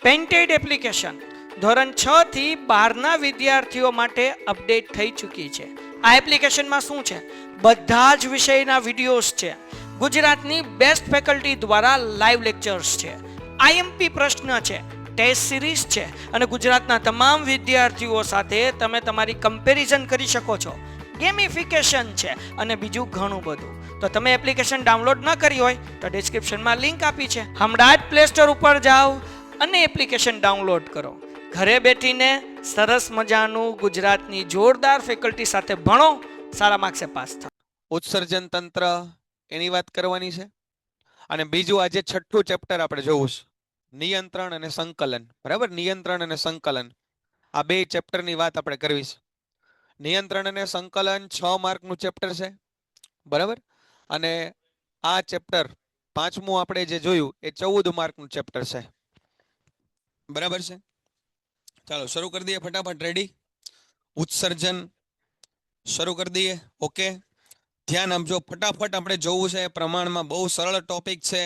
Painted application ધોરણ 6 થી 12ના વિદ્યાર્થીઓ માટે અપડેટ થઈ ચૂકી છે. આ એપ્લિકેશનમાં શું છે? બધા જ વિષયના વિડીયોઝ છે. ગુજરાતની બેસ્ટ ફેકલ્ટી દ્વારા લાઈવ લેક્ચર્સ છે. આઈએમપી પ્રશ્ન છે, ટેસ્ટ સિરીઝ છે અને ગુજરાતના તમામ વિદ્યાર્થીઓ સાથે તમે તમારી કમ્પેરિઝન કરી શકો છો. ગેમિફિકેશન છે અને બીજું ઘણું બધું. તો તમે એપ્લિકેશન ડાઉનલોડ ન કરી હોય તો ડિસ્ક્રિપ્શનમાં લિંક આપી છે. હમણાં જ પ્લે સ્ટોર ઉપર જાઓ અને એપ્લિકેશન ડાઉનલોડ કરો. ઘરે બેઠીને સરસ મજાનું ગુજરાતની જોરદાર ફેકલ્ટી સાથે ભણો, સારા માર્ક્સે પાસ થાઓ. ઉત્સર્જન તંત્ર એની વાત કરવાની છે. અને બીજું આજે છઠ્ઠું ચેપ્ટર આપણે જોવું છે, નિયંત્રણ અને સંકલન. બરાબર, નિયંત્રણ અને સંકલન આ બે ચેપ્ટરની વાત આપણે કરવી છે. નિયંત્રણ અને સંકલન 6 માર્કનું ચેપ્ટર છે. બરાબર, અને આ ચેપ્ટર પાંચમું આપણે જે જોયું એ 14 માર્કનું ચેપ્ટર છે. બરાબર છે, ચાલો શરૂ કરી દઈએ ફટાફટ. રેડી? ઉત્સર્જન શરૂ કરી દઈએ. ઓકે, ધ્યાન આપજો. ફટાફટ આપણે જોવું છે પ્રમાણમાં. બહુ સરળ ટોપિક છે,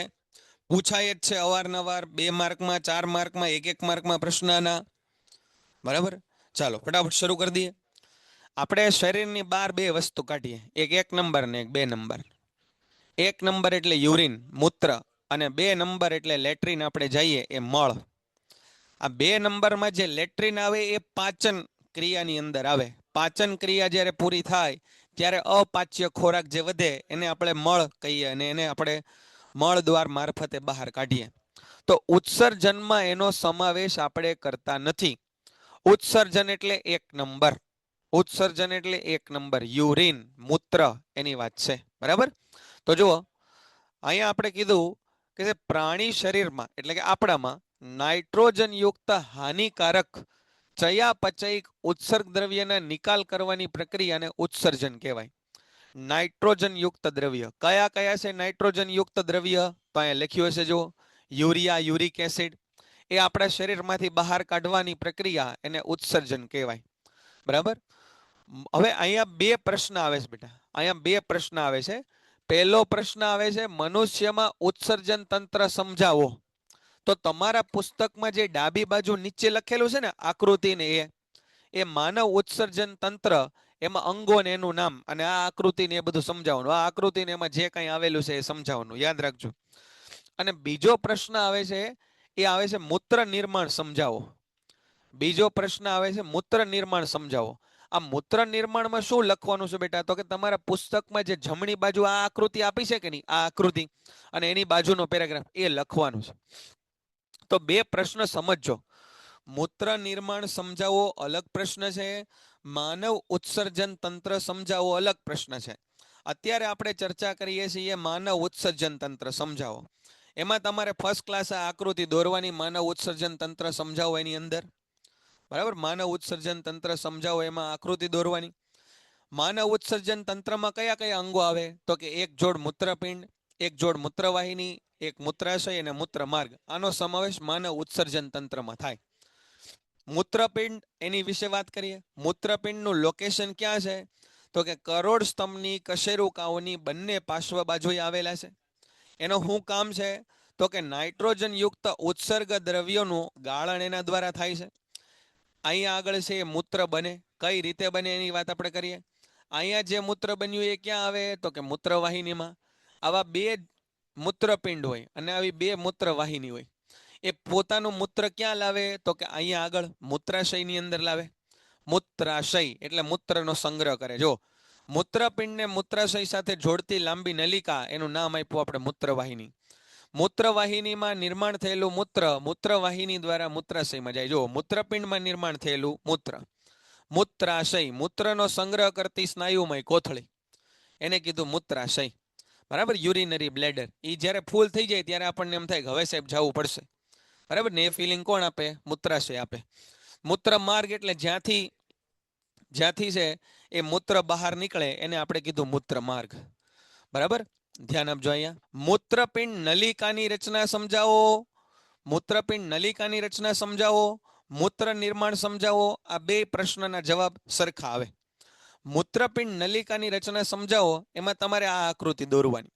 પૂછાય જ છે અવારનવાર. 2 માર્કમાં, 4 માર્કમાં, 1 માર્કમાં પ્રશ્નના. બરાબર, ચાલો ફટાફટ શરૂ કરી દઈએ. આપણે શરીરની બહાર બે વસ્તુ કાઢીએ, એક નંબર ને એક 2 નંબર. 1 નંબર એટલે યુરિન, મૂત્ર, અને 2 નંબર એટલે લેટ્રિન આપણે જઈએ એ મળ. આ 2 નંબરમાં જે લેટ્રિન આવે એ પાચન ક્રિયાની અંદર આવે. પાચન ક્રિયા જ્યારે પૂરી થાય ત્યારે અપાચ્ય ખોરાક જે વધે એને આપણે મળ કહીએ અને એને આપણે મળ દ્વાર મારફતે બહાર કાઢીએ. તો ઉત્સર્જનમાં એનો સમાવેશ આપણે કરતા નથી. ઉત્સર્જન એટલે 1 નંબર. ઉત્સર્જન એટલે 1 નંબર, યુરિન, મૂત્ર એની વાત છે. બરાબર, તો જુઓ અહીંયા આપણે કીધું કે પ્રાણી શરીરમાં એટલે કે આપણામાં નાઇટ્રોજન યુક્ત હાનિકારક ચયાપચયિક ઉત્સર્ગ દ્રવ્યના નિકાલ કરવાની પ્રક્રિયાને ઉત્સર્જન કહેવાય. નાઇટ્રોજન યુક્ત દ્રવ્ય કયા કયા છે? નાઇટ્રોજન યુક્ત દ્રવ્ય તો અહીંયા લખ્યું હશે, જો યુરિયા, યુરિક એસિડ, એ આપણા શરીરમાંથી બહાર કાઢવાની પ્રક્રિયા એને ઉત્સર્જન કહેવાય. બરાબર, હવે અહીંયા બે પ્રશ્ન આવે છે બેટા. અહીંયા બે પ્રશ્ન આવે છે. પહેલો પ્રશ્ન આવે છે, મનુષ્યમાં ઉત્સર્જન તંત્ર સમજાવો. તો તમારા પુસ્તકમાં જે ડાબી બાજુ નીચે લખેલું છે ને આકૃતિ ને એ માનવ ઉત્સર્જન તંત્ર, એમાં અંગો ને એનું નામ અને આ આકૃતિ ને એ બધું સમજાવવાનું. આ આકૃતિ ને એમાં જે કંઈ આવેલું છે એ સમજાવવાનું, યાદ રાખજો. અને બીજો પ્રશ્ન આવે છે, એ આવે છે મૂત્ર નિર્માણ સમજાવો. બીજો પ્રશ્ન આવે છે મૂત્ર નિર્માણ સમજાવો. આ મૂત્ર નિર્માણમાં શું લખવાનું છે બેટા? તો કે તમારા પુસ્તકમાં જે જમણી બાજુ આ આકૃતિ આપી છે કે નહીં, આ આકૃતિ અને એની બાજુનો પેરેગ્રાફ એ લખવાનું છે. તો બે પ્રશ્ન સમજજો. મૂત્ર નિર્માણ સમજાવો અલગ પ્રશ્ન છે, માનવ ઉત્સર્જન તંત્ર સમજાવો અલગ પ્રશ્ન છે. અત્યારે આપણે ચર્ચા કરીએ છીએ માનવ ઉત્સર્જન તંત્ર સમજાવો. એમાં તમારે ફર્સ્ટ ક્લાસ આ આકૃતિ દોરવાની, માનવ ઉત્સર્જન તંત્ર સમજાવો એની અંદર. બરાબર, માનવ ઉત્સર્જન તંત્ર સમજાવો એમાં આકૃતિ દોરવાની. માનવ ઉત્સર્જન તંત્રમાં કયા કયા અંગો આવે? તો કે એક જોડ મૂત્રપિંડ, એક જોડ મૂત્રવાહિની, એક મૂત્રાશય અને મૂત્ર માર્ગ. આનો સમાવેશ માનવ ઉત્સર્જન તંત્રમાં થાય. મૂત્રપિંડ એની વિશે વાત કરીએ. મૂત્રપિંડનું લોકેશન ક્યાં છે? તો કે કરોડ સ્તંભની કશેરુકાઓની બંને પાર્શ્વ બાજુએ આવેલા છે. એનો શું કામ છે? તો કે નાઇટ્રોજન યુક્ત ઉત્સર્ગ દ્રવ્યોનું ગાળણ એના દ્વારા થાય છે. અહીંયા આગળ છે એ મૂત્ર બને. કઈ રીતે બને એની વાત આપણે કરીએ. અહીંયા જે મૂત્ર બન્યું એ ક્યાં આવે? તો કે મૂત્રવાહિનીમાં. આવા બે મૂત્રપિંડ હોય અને આવી બે મૂત્રવાહિની હોય. એ પોતાનું મૂત્ર ક્યાં લાવે? તો કે અહીંયા આગળ મૂત્રાશયની અંદર લાવે. મૂત્રાશય એટલે મૂત્રનો સંગ્રહ કરે. જો મૂત્રપિંડને મૂત્રાશય સાથે જોડતી લાંબી નલિકા, એનું નામ આપ્યું આપણે મૂત્રવાહિની. મૂત્રવાહિનીમાં નિર્માણ થયેલું મૂત્ર મૂત્રવાહિની દ્વારા મૂત્રાશયમાં જાય. જો મૂત્રપિંડમાં નિર્માણ થયેલું મૂત્ર, મૂત્રાશય મૂત્રનો સંગ્રહ કરતી સ્નાયુમય કોથળી, એને કીધું મૂત્રાશય. બરાબર, યુરિનરી બ્લેડર. એ જ્યારે ફૂલ થઈ જાય ત્યારે આપણને એમ થાય કે હવે સાહેબ જવું પડશે. બરાબર ને, એ ફિલિંગ કોણ આપે? મૂત્રાશય આપે. મૂત્ર માર્ગ એટલે જ્યાંથી છે એ મૂત્ર બહાર નીકળે એને આપણે કીધું મૂત્ર માર્ગ. બરાબર, ધ્યાન આપજો. અહીંયા મૂત્રપિંડ નલિકાની રચના સમજાવો. મૂત્રપિંડ નલિકાની રચના સમજાવો, મૂત્ર નિર્માણ સમજાવો. આ બે પ્રશ્નના જવાબ સરખા આવે. મૂત્રપિંડ નલિકાની રચના સમજાવો એમાં તમારે આ આકૃતિ દોરવાની.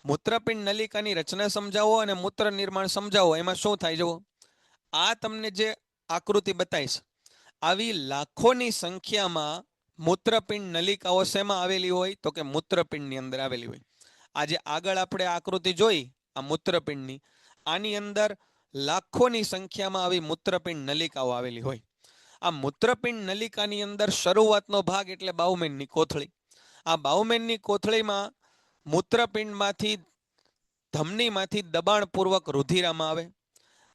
મૂત્રપિંડ નલિકાની રચના સમજાવો અને મૂત્ર નિર્માણ સમજાવો એમાં શું થાય? જુઓ, આ તમને જે આકૃતિ બતાવીશ, આવી લાખોની સંખ્યામાં મૂત્રપિંડ નલિકાઓ શેમાં આવેલી હોય? તો કે મૂત્રપિંડની અંદર આવેલી હોય. આજે આગળ આપણે આકૃતિ જોઈ આ મૂત્રપિંડની, આની અંદર લાખોની સંખ્યામાં આવી મૂત્રપિંડ નલિકાઓ આવેલી હોય. આ મૂત્રપિંડ નલિકાની અંદર શરૂઆતનો ભાગ એટલે બાઉમેનની કોથળી. આ બાઉમેનની કોથળીમાં મૂત્રપિંડમાંથી ધમનીમાંથી દબાણપૂર્વક રુધિર આમાં આવે.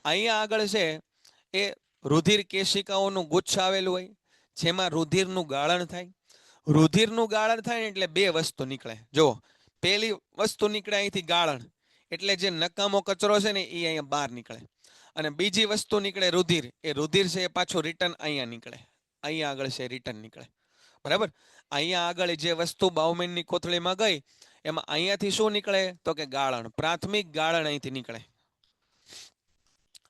અહીંયા આગળ છે એ રુધિર કેશિકાઓનું ગુચ્છ આવેલું હોય, જેમાં રુધિરનું ગાળણ થાય. રુધિરનું ગાળણ થાય ને એટલે બે વસ્તુ નીકળે. જો પહેલી વસ્તુ નીકળે અહીંથી ગાળણ, એટલે જે નકામો કચરો છે ને એ અહીંયા બહાર નીકળે. અને બીજી વસ્તુ નીકળે રુધિર. એ રુધિર છે એ પાછું રિટર્ન અહીંયા નીકળે. અહીંયા આગળ છે રિટર્ન નીકળે. બરાબર. અહીંયા આગળ જે વસ્તુ બાઉમેનની કોથળીમાં ગઈ એમાં અહીંયાથી શું નીકળે? તો કે ગાળણ. પ્રાથમિક ગાળણ અહીંથી નીકળે.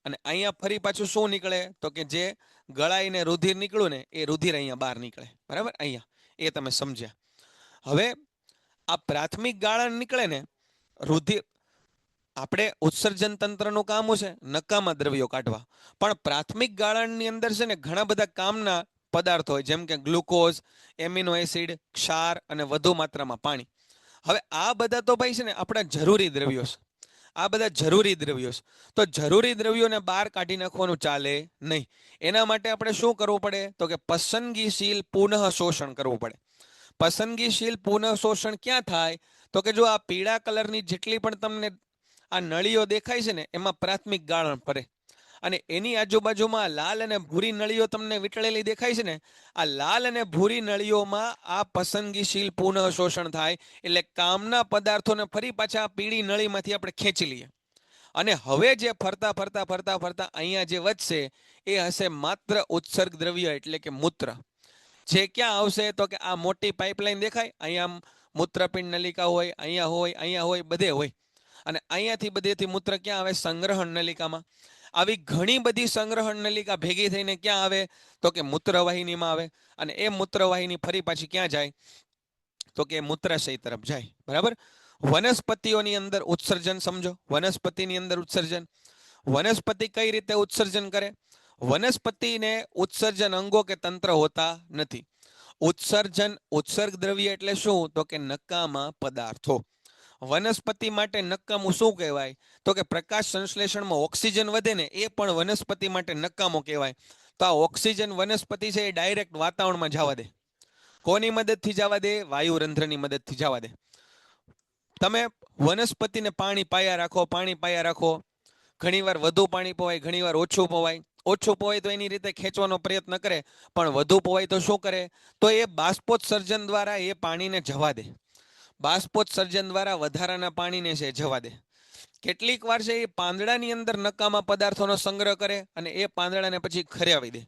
અને અહીંયા ફરી પાછું શું નીકળે? તો કે જે ગળાઈને રુધિર નીકળ્યું ને એ રુધિર અહીંયા બહાર નીકળે. બરાબર. અહીંયા એ તમે સમજ્યા. હવે આ પ્રાથમિક ગાળણ નીકળે ને રુધિર, આપણે ઉત્સર્જન તંત્રનું કામ છે નકામા દ્રવ્યો કાઢવા, પણ પ્રાથમિક ગાળણની અંદર છે ને ઘણા બધા કામના પદાર્થો હોય, જેમ કે ગ્લુકોઝ, એમિનો એસિડ, ક્ષાર અને વધુ માત્રામાં પાણી. હવે આ બધા તો ભાઈ છે ને આપણા જરૂરી દ્રવ્યો છે. આ બધા જરૂરી દ્રવ્યો છે. તો જરૂરી દ્રવ્યોને બહાર કાઢી નાખવાનું ચાલે નહીં. એના માટે આપણે શું કરવું પડે? તો કે પસંદગીશીલ પુનઃ શોષણ કરવું પડે. પસંદગીશીલ પુનઃ શોષણ ક્યાં થાય? તો કે જો આ પીળા કલરની જેટલી પણ તમને આ નળીઓ દેખાય છે ને એમાં પ્રાથમિક ગાળણ ફરે, અને એની આજુબાજુમાં લાલ અને ભૂરી નળીઓ તમને વીંટળેલી દેખાય છે ને, આ લાલ અને ભૂરી નળીઓમાં આ પસંદગીશીલ પુનઃ શોષણ થાય. એટલે કામના પદાર્થોને ફરી પાછા પીળી નળીમાંથી આપણે ખેંચી લઈએ. અને હવે જે ફરતા ફરતા ફરતા ફરતા અહીંયા જે વધશે એ હશે માત્ર ઉત્સર્ગ દ્રવ્ય એટલે કે મૂત્ર. જે ક્યાં આવશે? તો કે આ મોટી પાઇપલાઇન દેખાય, અહીંયા મૂત્રપિંડ નલિકા હોય, અહીંયા હોય, બધે હોય. અને અહીંયાથી બધેથી મૂત્ર ક્યાં આવે? સંગ્રહણ નલિકામાં. આવી ઘણી બધી સંગ્રહણ નલિકા ભેગી થઈને ક્યાં આવે? તો કે મૂત્રવાહિનીમાં આવે. અને એ મૂત્રવાહિની ફરી પાછી ક્યાં જાય? તો કે મૂત્રાશય તરફ જાય. બરાબર. વનસ્પતિઓની અંદર ઉત્સર્જન સમજો. વનસ્પતિની અંદર ઉત્સર્જન, વનસ્પતિ કઈ રીતે ઉત્સર્જન કરે? વનસ્પતિને ઉત્સર્જન અંગો કે તંત્ર હોતા નથી. ઉત્સર્જન, ઉત્સર્ગ દ્રવ્ય એટલે શું? તો કે નકામા પદાર્થો. વનસ્પતિ માટે નકામું શું કહેવાય? તો કે પ્રકાશ સંશ્લેષણમાં ઓક્સિજન વધે ને એ પણ વનસ્પતિ માટે નકામો કહેવાય. તો આ ઓક્સિજન વનસ્પતિ છે એ ડાયરેક્ટ વાતાવરણમાં જવા દે. કોની મદદથી જવા દે? વાયુરંધ્રની મદદથી જવા દે. તમે વનસ્પતિને પાણી પાયા રાખો. ઘણીવાર વધુ પાણી પવાય, ઘણીવાર ઓછું પવાય. ઓછું પવાય તો એની રીતે ખેંચવાનો પ્રયત્ન કરે, પણ વધુ પવાય તો શું કરે? તો એ બાષ્પોત્સર્જન દ્વારા એ પાણીને જવા દે. બાષ્પોત્સર્જન દ્વારા વધારાના પાણીને છે જવા દે. કેટલીક વાર છે એ પાંદડાની અંદર નકામા પદાર્થોનો સંગ્રહ કરે અને એ પાંદડાને પછી ખર્યાવી દે.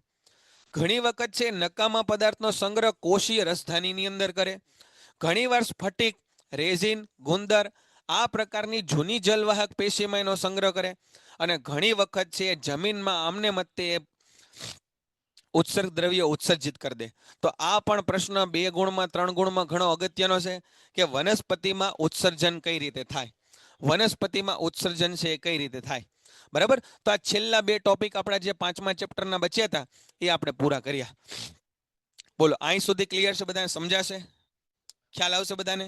ઘણી વખત છે નકામા પદાર્થનો સંગ્રહ કોષીય રસધાનીની અંદર કરે. ઘણીવાર સ્ફટિક, રેઝિન, ગુંદર આ પ્રકારની જૂની જલવાહક પેશીમાં એનો સંગ્રહ કરે. અને ઘણી વખત છે જમીનમાં આમને મતે ઉત્સર્ગ દ્રવ્ય ઉત્સર્જિત કરી દે. તો આ પણ પ્રશ્ન 2 ગુણમાં 3 ગુણમાં ઘણો અગત્યનો છે કે વનસ્પતિમાં ઉત્સર્જન કઈ રીતે થાય. વનસ્પતિમાં ઉત્સર્જન છે એ કઈ રીતે થાય. બરાબર. તો આ છેલ્લા 2 ટોપિક આપણા જે 5મા ચેપ્ટરના બચ્યા હતા એ આપણે પૂરા કર્યા. બોલો, અહીં સુધી ક્લિયર છે? બધાને સમજાશે? ખ્યાલ આવશે બધાને?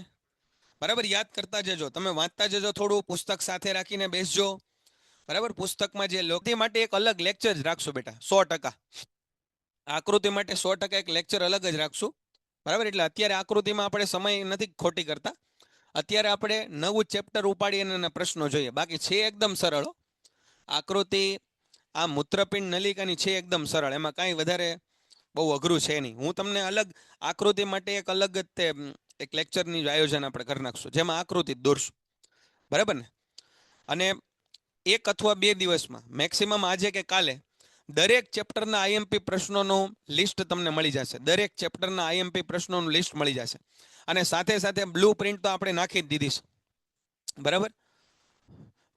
બરાબર. યાદ કરતા જજો, તમે વાંચતા જજો, થોડું પુસ્તક સાથે રાખીને બેસજો. બરાબર. પુસ્તકમાં જે લોક માટે એક અલગ લેક્ચર જ રાખશું બેટા, 100%. આકૃતિ માટે 100% એક લેક્ચર અલગ જ રાખશું. બરાબર. એટલે અત્યારે આકૃતિમાં આપણે સમય નથી ખોટી કરતા. અત્યારે આપણે નવું ચેપ્ટર ઉપાડી અને પ્રશ્નો જોઈએ. બાકી છે એકદમ સરળ આકૃતિ. આ મૂત્રપિંડ નલિકાની છે એકદમ સરળ, એમાં કાંઈ વધારે બહુ અઘરું છે નહીં. હું તમને અલગ આકૃતિ માટે એક અલગ જ એક લેક્ચરની આયોજન આપણે કરી નાખશું, જેમાં આકૃતિ દોરશું. બરાબર ને? અને 1 અથવા 2 દિવસમાં મેક્સિમમ આજે કે કાલે દરેક ચેપ્ટરના આઈએમપી પ્રશ્નોનું લિસ્ટ તમને મળી જશે. દરેક ચેપ્ટરના આઈએમપી પ્રશ્નોનું લિસ્ટ મળી જશે. અને સાથે સાથે બ્લુ પ્રિન્ટ તો આપણે નાખી જ દીધી છે. બરાબર.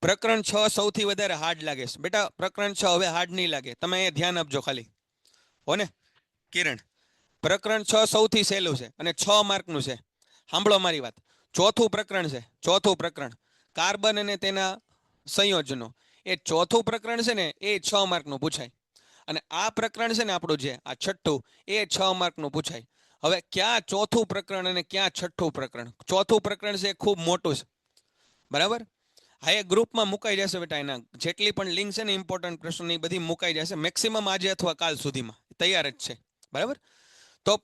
પ્રકરણ 6 સૌથી વધારે હાર્ડ લાગે છે બેટા. પ્રકરણ 6 હવે હાર્ડ નહીં લાગે, તમે એ ધ્યાન આપજો ખાલી. હો ને કિરણ? પ્રકરણ 6 સૌથી સહેલું છે અને 6 માર્કનું છે. સાંભળો મારી વાત. ચોથું પ્રકરણ છે. ચોથું પ્રકરણ કાર્બન અને તેના સંયોજનો. એ ચોથું પ્રકરણ છે ને એ 6 માર્કનું પૂછાય અને આ પ્રકરણ છે ને આપણું જે આ છઠ્ઠું એ 6 માર્કનું પૂછાય. હવે ક્યાં ચોથું પ્રકરણ અને ક્યાં છઠ્ઠું પ્રકરણ? ચોથું પ્રકરણ છે એ ખૂબ મોટું છે, બરાબર. હા, એ ગ્રુપમાં મુકાઈ જશે બેટા. એના જેટલી પણ લિંક છે ને ઇમ્પોર્ટન્ટ પ્રશ્નોની બધી મુકાઈ જશે મેક્સિમમ આજે અથવા કાલ સુધીમાં, તૈયાર જ છે, બરાબર. તો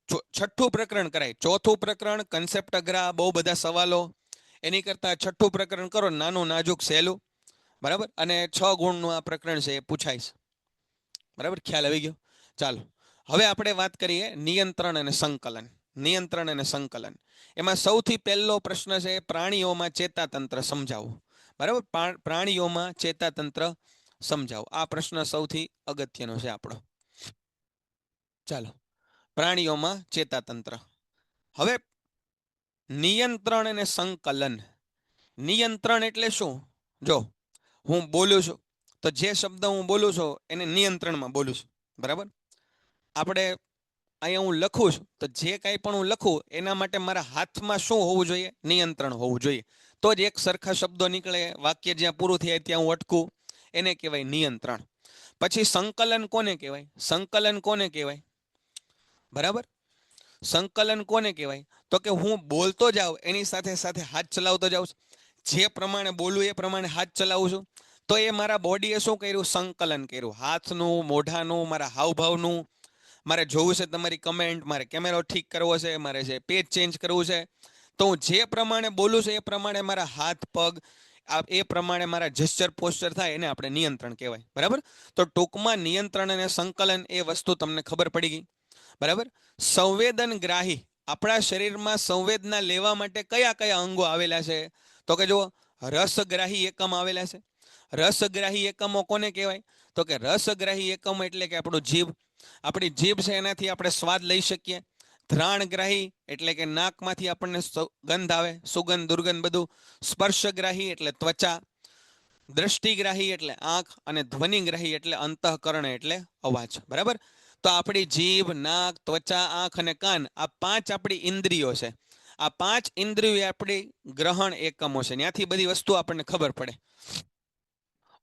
છઠ્ઠું પ્રકરણ કરાય. ચોથું પ્રકરણ કન્સેપ્ટ અઘરા, બહુ બધા સવાલો, એની કરતાં છઠ્ઠું પ્રકરણ કરો નાનું નાજુક સહેલું, બરાબર. અને 6 ગુણનું આ પ્રકરણ છે એ પૂછાય છે, બરાબર. ખ્યાલ આવી ગયો? ચાલો હવે આપણે વાત કરીએ નિયંત્રણ અને સંકલન. નિયંત્રણ અને સંકલન એમાં સૌથી પહેલો પ્રશ્ન છે પ્રાણીઓમાં ચેતાતંત્ર સમજાવો, બરાબર. પ્રાણીઓમાં ચેતાતંત્ર સમજાવો, આ પ્રશ્ન સૌથી અગત્યનો છે આપણો. ચાલો, પ્રાણીઓમાં ચેતાતંત્ર. હવે નિયંત્રણ અને સંકલન. નિયંત્રણ એટલે શું? જો હું બોલું છું તો જે શબ્દ હું બોલું છું એને નિયંત્રણમાં બોલું છું, બરાબર. આપણે અહીંયા હું લખું છું તો જે કાંઈ પણ હું લખું એના માટે મારા હાથમાં શું હોવું જોઈએ? નિયંત્રણ હોવું જોઈએ. તો જ એક સરખા શબ્દો નીકળે, વાક્ય જ્યાં પૂરું થાય ત્યાં હું અટકું, એને કહેવાય નિયંત્રણ. પછી સંકલન કોને કહેવાય? સંકલન કોને કહેવાય? બરાબર. સંકલન કોને કહેવાય? તો કે હું બોલતો જાઉં એની સાથે સાથે હાથ ચલાવતો જાઉં છું. જે પ્રમાણે બોલું એ પ્રમાણે હાથ ચલાવું છું તો એ મારા બોડીએ શું કર્યું? સંકલન કર્યું. હાથનું, મોઢાનું, મારા હાવભાવનું. મારે જોવું છે તમારી કમેન્ટ, મારે કેમેરો ઠીક કરવો છે, મારે છે પેજ ચેન્જ કરવું છે, તો હું જે પ્રમાણે બોલું છું એ પ્રમાણે મારા હાથ પગ એ પ્રમાણે મારા જેસ્ચર પોસ્ચર થાય એને આપણે નિયંત્રણ કહેવાય, બરાબર. તો ટૂંકમાં નિયંત્રણ અને સંકલન એ વસ્તુ તમને ખબર પડી ગઈ, બરાબર. સંવેદનગ્રાહી, આપણા શરીરમાં સંવેદના લેવા માટે કયા કયા અંગો આવેલા છે? તો કે જો રસગ્રાહી એકમ આવેલા છે. રસગ્રાહી એકમો કોને કહેવાય? તો કે રસગ્રાહી એકમ એટલે કે આપણું જીભ. આપણી જીભ છે એનાથી આપણે સ્વાદ લઈ શકીએ. ઘ્રાણગ્રાહી એટલે કે નાકમાંથી આપણને ગંધ આવે, સુગંધ દુર્ગંધ બધું. સ્પર્શગ્રાહી એટલે ત્વચા. દ્રષ્ટિગ્રાહી એટલે આંખ. અને ધ્વનિગ્રાહી એટલે અંતઃકરણ એટલે અવાજ, બરાબર. તો આપણી જીભ, નાક, ત્વચા, આંખ અને કાન, આ 5 આપણી ઇન્દ્રિયો છે. આ 5 ઇન્દ્રિયો આપણી ગ્રહણ એકમો છે. ત્યાંથી બધી વસ્તુ આપણને ખબર પડે.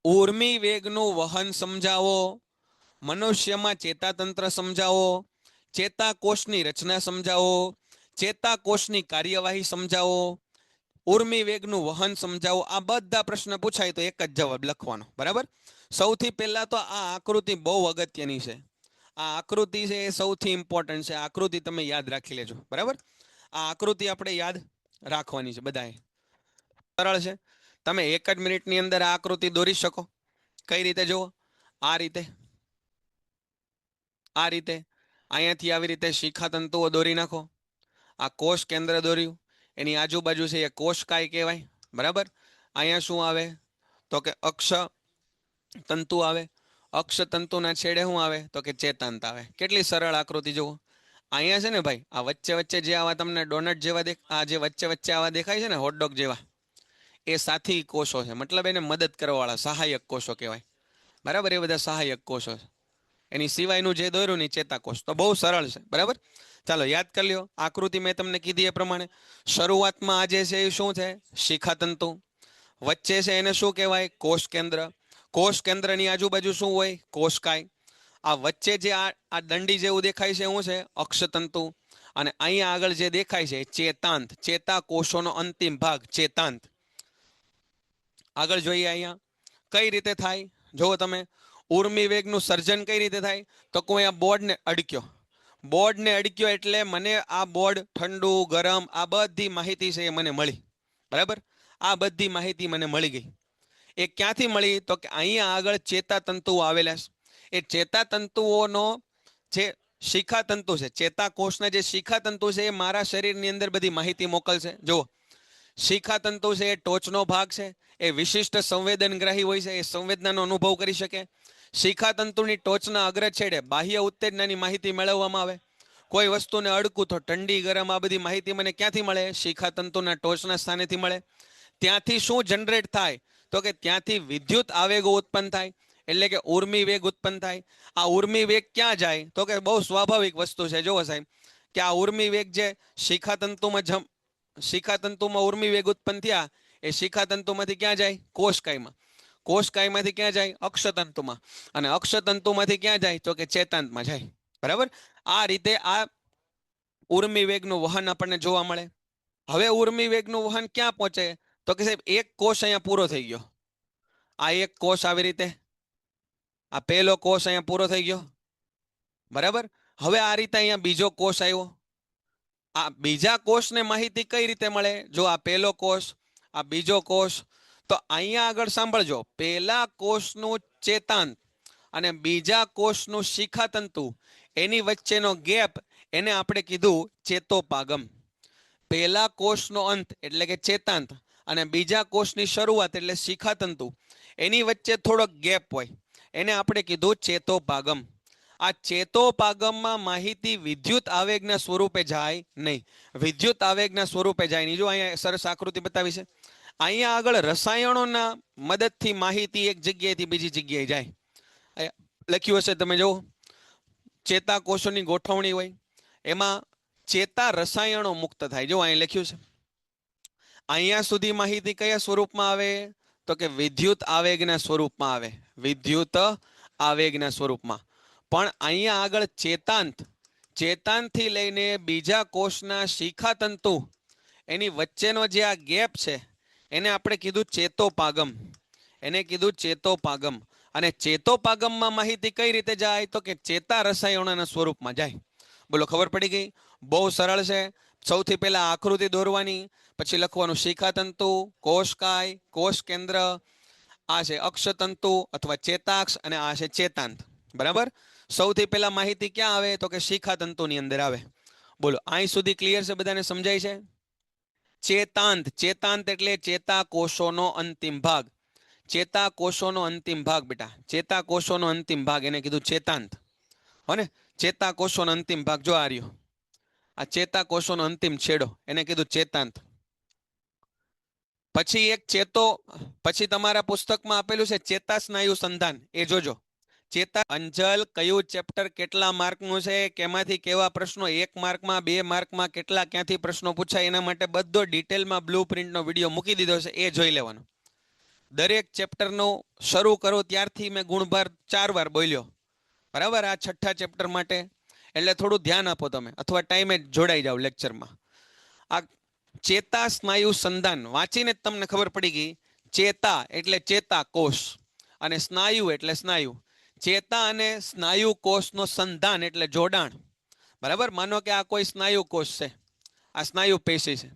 ઉર્મી વેગનું વહન સમજાવો, મનુષ્યમાં ચેતાતંત્ર સમજાવો, ચેતાકોષની રચના સમજાવો, ચેતાકોષની કાર્યવાહી સમજાવો, ઉર્મી વેગનું વહન સમજાવો. આ બધા પ્રશ્ન પૂછાય તો એક જ જવાબ લખવાનો, બરાબર. સૌથી પહેલા તો આ આકૃતિ બહુ અગત્યની છે. આ આકૃતિ છે એ સૌથી ઇમ્પોર્ટન્ટ છે. આકૃતિ તમે યાદ રાખી લેજો, બરાબર. આ આકૃતિ આપણે યાદ રાખવાની છે બધાએ. સરળ છે. તમે 1 જ મિનિટની અંદર આ આકૃતિ દોરી શકો. કઈ રીતે? જુઓ, આ રીતે, આ રીતે. અહીંયાથી આવી રીતે શિખાતંતુઓ દોરી નાખો. આ કોષ કેન્દ્ર દોર્યું, એની આજુબાજુ છે એ કોષકાય કહેવાય, બરાબર. અહીંયા શું આવે? તો કે અક્ષ તંતુ આવે. અક્ષ તંતુના છેડે શું આવે? તો કે ચેતાંત આવે. કેટલી સરળ આકૃતિ જુઓ. અહીંયા છે ને ભાઈ, આ વચ્ચે વચ્ચે જે આવા તમને ડોનટ જેવા આ જે વચ્ચે વચ્ચે આવા દેખાય છે ને હોટડોગ જેવા, એ સાથી કોષો છે. મતલબ એને મદદ કરવાવાળા સહાયક કોષો કહેવાય, બરાબર. એ બધા સહાયક કોષો છે. એની સિવાયનું જે દોર્યું ને ચેતાકોષ. તો બહુ સરળ છે, બરાબર. ચાલો યાદ કરી લ્યો. આકૃતિ મેં તમને કીધી એ પ્રમાણે શરૂઆતમાં આ જે છે એ શું છે? શિખાતંતુ. વચ્ચે છે એને શું કહેવાય? કોષ કેન્દ્ર. કોષ કેન્દ્રની આજુબાજુ શું હોય? કોષકાય. આ વચ્ચે જે આ દંડી જેવું દેખાય છે શું છે? અક્ષતંતુ. અને અહીંયા આગળ જે દેખાય છે ચેતાંત. ચેતાકોષોનો અંતિમ ભાગ ચેતાંત. આગળ જોઈએ અહીંયા કઈ રીતે થાય. જુઓ તમે, ઉર્મી વેગનું સર્જન કઈ રીતે થાય? તો કોઈ આ બોર્ડને અડક્યો. બોર્ડને અડક્યો એટલે મને આ બોર્ડ ઠંડુ ગરમ આ બધી માહિતી છે એ મને મળી, બરાબર. આ બધી માહિતી મને મળી ગઈ. એ ક્યાંથી મળી? તો કે અહીંયા આગળ ચેતાતંતુઓ આવેલા છે. એ ચેતાતંતુઓનો જે શિખાતંતુ છે, ચેતાકોષના જે શિખાતંતુ છે એ મારા શરીરની અંદર બધી માહિતી મોકલશે. જુઓ, શિખાતંતુ છે એ ટોચનો ભાગ છે. એ વિશિષ્ટ સંવેદનગ્રાહી હોય છે. એ સંવેદનાનો અનુભવ કરી શકે. શિખાતંતુની ટોચના અગ્રછેડે બાહ્ય ઉત્તેજનાની માહિતી મેળવવામાં આવે. કોઈ વસ્તુને અડકું તો ઠંડી ગરમ આ બધી માહિતી મને ક્યાંથી મળે? શિખાતંતુના ટોચના સ્થાનેથી મળે. ત્યાંથી શું જનરેટ થાય? તો કે ત્યાંથી વિદ્યુત આવેગો ઉત્પન્ન થાય, એટલે કે ઉર્મી વેગ ઉત્પન્ન થાય. આ ઉર્મી વેગ ક્યાં જાય? તો કે બહુ સ્વાભાવિક વસ્તુ છે. જુઓ સાહેબ, કે આ ઉર્મી વેગ જે શિખાતંતુમાં ઉર્મી વેગ ઉત્પન્ન થયા એ શિખાતંતુમાંથી ક્યાં જાય? કોષકાયમાં. કોષકાયમાંથી ક્યાં જાય? અક્ષતંતુમાં. અને અક્ષતંતુમાંથી ક્યાં જાય? તો કે ચેતાંતમાં જાય. બરાબર? આ રીતે આ ઉર્મી વેગનું વહન આપણને જોવા મળે. હવે ઉર્મી વેગનું વહન ક્યાં પહોંચે? તો કે સાહેબ એક કોષ અહીંયા પૂરો થઈ ગયો. આ એક કોષ આવી રીતે, આ પહેલો કોષ અહીંયા પૂરો થઈ ગયો. બરાબર? હવે આ રીતે અહીંયા બીજો કોષ આવ્યો. આ બીજા કોષને માહિતી કઈ રીતે મળે? જો આ પહેલો કોષ, આ બીજો કોષ, તો અહીંયા આગળ સાંભળજો, પહેલા કોષનું ચેતાંત અને બીજા કોષનું શિખાતંતુ એની વચ્ચેનો ગેપ, એને આપણે કીધું ચેતોપાગમ. પહેલા કોષનો અંત એટલે કે ચેતાંત અને બીજા કોષની શરૂઆત એટલે શિખાતંતુ, એની વચ્ચે થોડોક ગેપ હોય, એને આપણે કીધું ચેતોપાગમ. આ ચેતોપાગમમાં માહિતી વિદ્યુત આવેગના સ્વરૂપે જાય નહીં. વિદ્યુત આવેગના સ્વરૂપે જાય નહીં. જો અહીંયા સરસ આકૃતિ બતાવી છે. અહીંયા આગળ રસાયણોના મદદથી માહિતી એક જગ્યાએથી બીજી જગ્યાએ જાય. લખ્યું હશે તમે જુઓ, ચેતાકોષોની ગોઠવણી હોય, એમાં ચેતા રસાયણો મુક્ત થાય. જો અહીં લખ્યું છે. અહીંયા સુધી માહિતી કયા સ્વરૂપમાં આવે? તો કે વિદ્યુત આવેગના સ્વરૂપમાં આવે. વિદ્યુત આવેગના સ્વરૂપમાં. પણ અહીંયા આગળ ચેતાંતથી લઈને બીજા કોષના શિખાતંતુ એની વચ્ચેનો જે આ ગેપ છે એને આપણે કીધું ચેતોપાગમ. એને કીધું ચેતોપાગમ. અને ચેતોપાગમમાં માહિતી કઈ રીતે જાય? તો કે ચેતા રસાયણોના સ્વરૂપમાં જાય. બોલો, ખબર પડી ગઈ? બહુ સરળ છે. સૌથી પહેલા આકૃતિ દોરવાની, પછી લખવાનું શિખાતંતુ, કોષકાય, કોષ કેન્દ્ર, આ છે અક્ષતંતુ અથવા ચેતાક્ષ અને આ છે ચેતાંત. બરાબર? સૌથી પહેલા માહિતી ક્યાં આવે? તો કે શિખાતંતુની અંદર આવે. બોલો, અહીં સુધી ક્લિયર છે? બધાને સમજાય છે? ચેતાંત, ચેતાંત એટલે ચેતાકોષોનો અંતિમ ભાગ. ચેતાકોષોનો અંતિમ ભાગ બેટા, ચેતાકોષોનો અંતિમ ભાગ, એને કીધું ચેતાંત. હો ને? ચેતાકોષોનો અંતિમ ભાગ જો આ રહ્યો, આ ચેતાકોષોનો અંતિમ છેડો, એને કીધું ચેતાંત. પછી તમારા પુસ્તકમાં આપેલું છે ચેતાસ્નાયુ સંધાન, એ જોજો. અંજલ, કયું ચેપ્ટર કેટલા માર્કનું છે, કેમાંથી કેવા પ્રશ્નો, 1 માર્કમાં, 2 માર્કમાં કેટલા ક્યાંથી પ્રશ્નો પૂછાય, એના માટે બધો ડિટેલમાં બ્લુ પ્રિન્ટનો વિડીયો મૂકી દીધો છે, એ જોઈ લેવાનો. દરેક ચેપ્ટરનું શરૂ કરો ત્યારથી મેં ગુણભાર 4 વાર બોલ્યો. બરાબર? આ 6ઠ્ઠા ચેપ્ટર માટે. એટલે થોડું ધ્યાન આપો તમે, અથવા ટાઈમે જોડાઈ જાઓ લેક્ચરમાં. આ ચેતા સ્નાયુ સંધાન વાંચીને જ તમને ખબર પડી ગઈ. ચેતા એટલે ચેતાકોષ અને સ્નાયુ એટલે સ્નાયુ. ચેતા અને સ્નાયુ કોષનો સંધાન એટલે જોડાણ. બરાબર? માનો કે આ કોઈ સ્નાયુ કોષ છે, આ સ્નાયુ પેશી છે,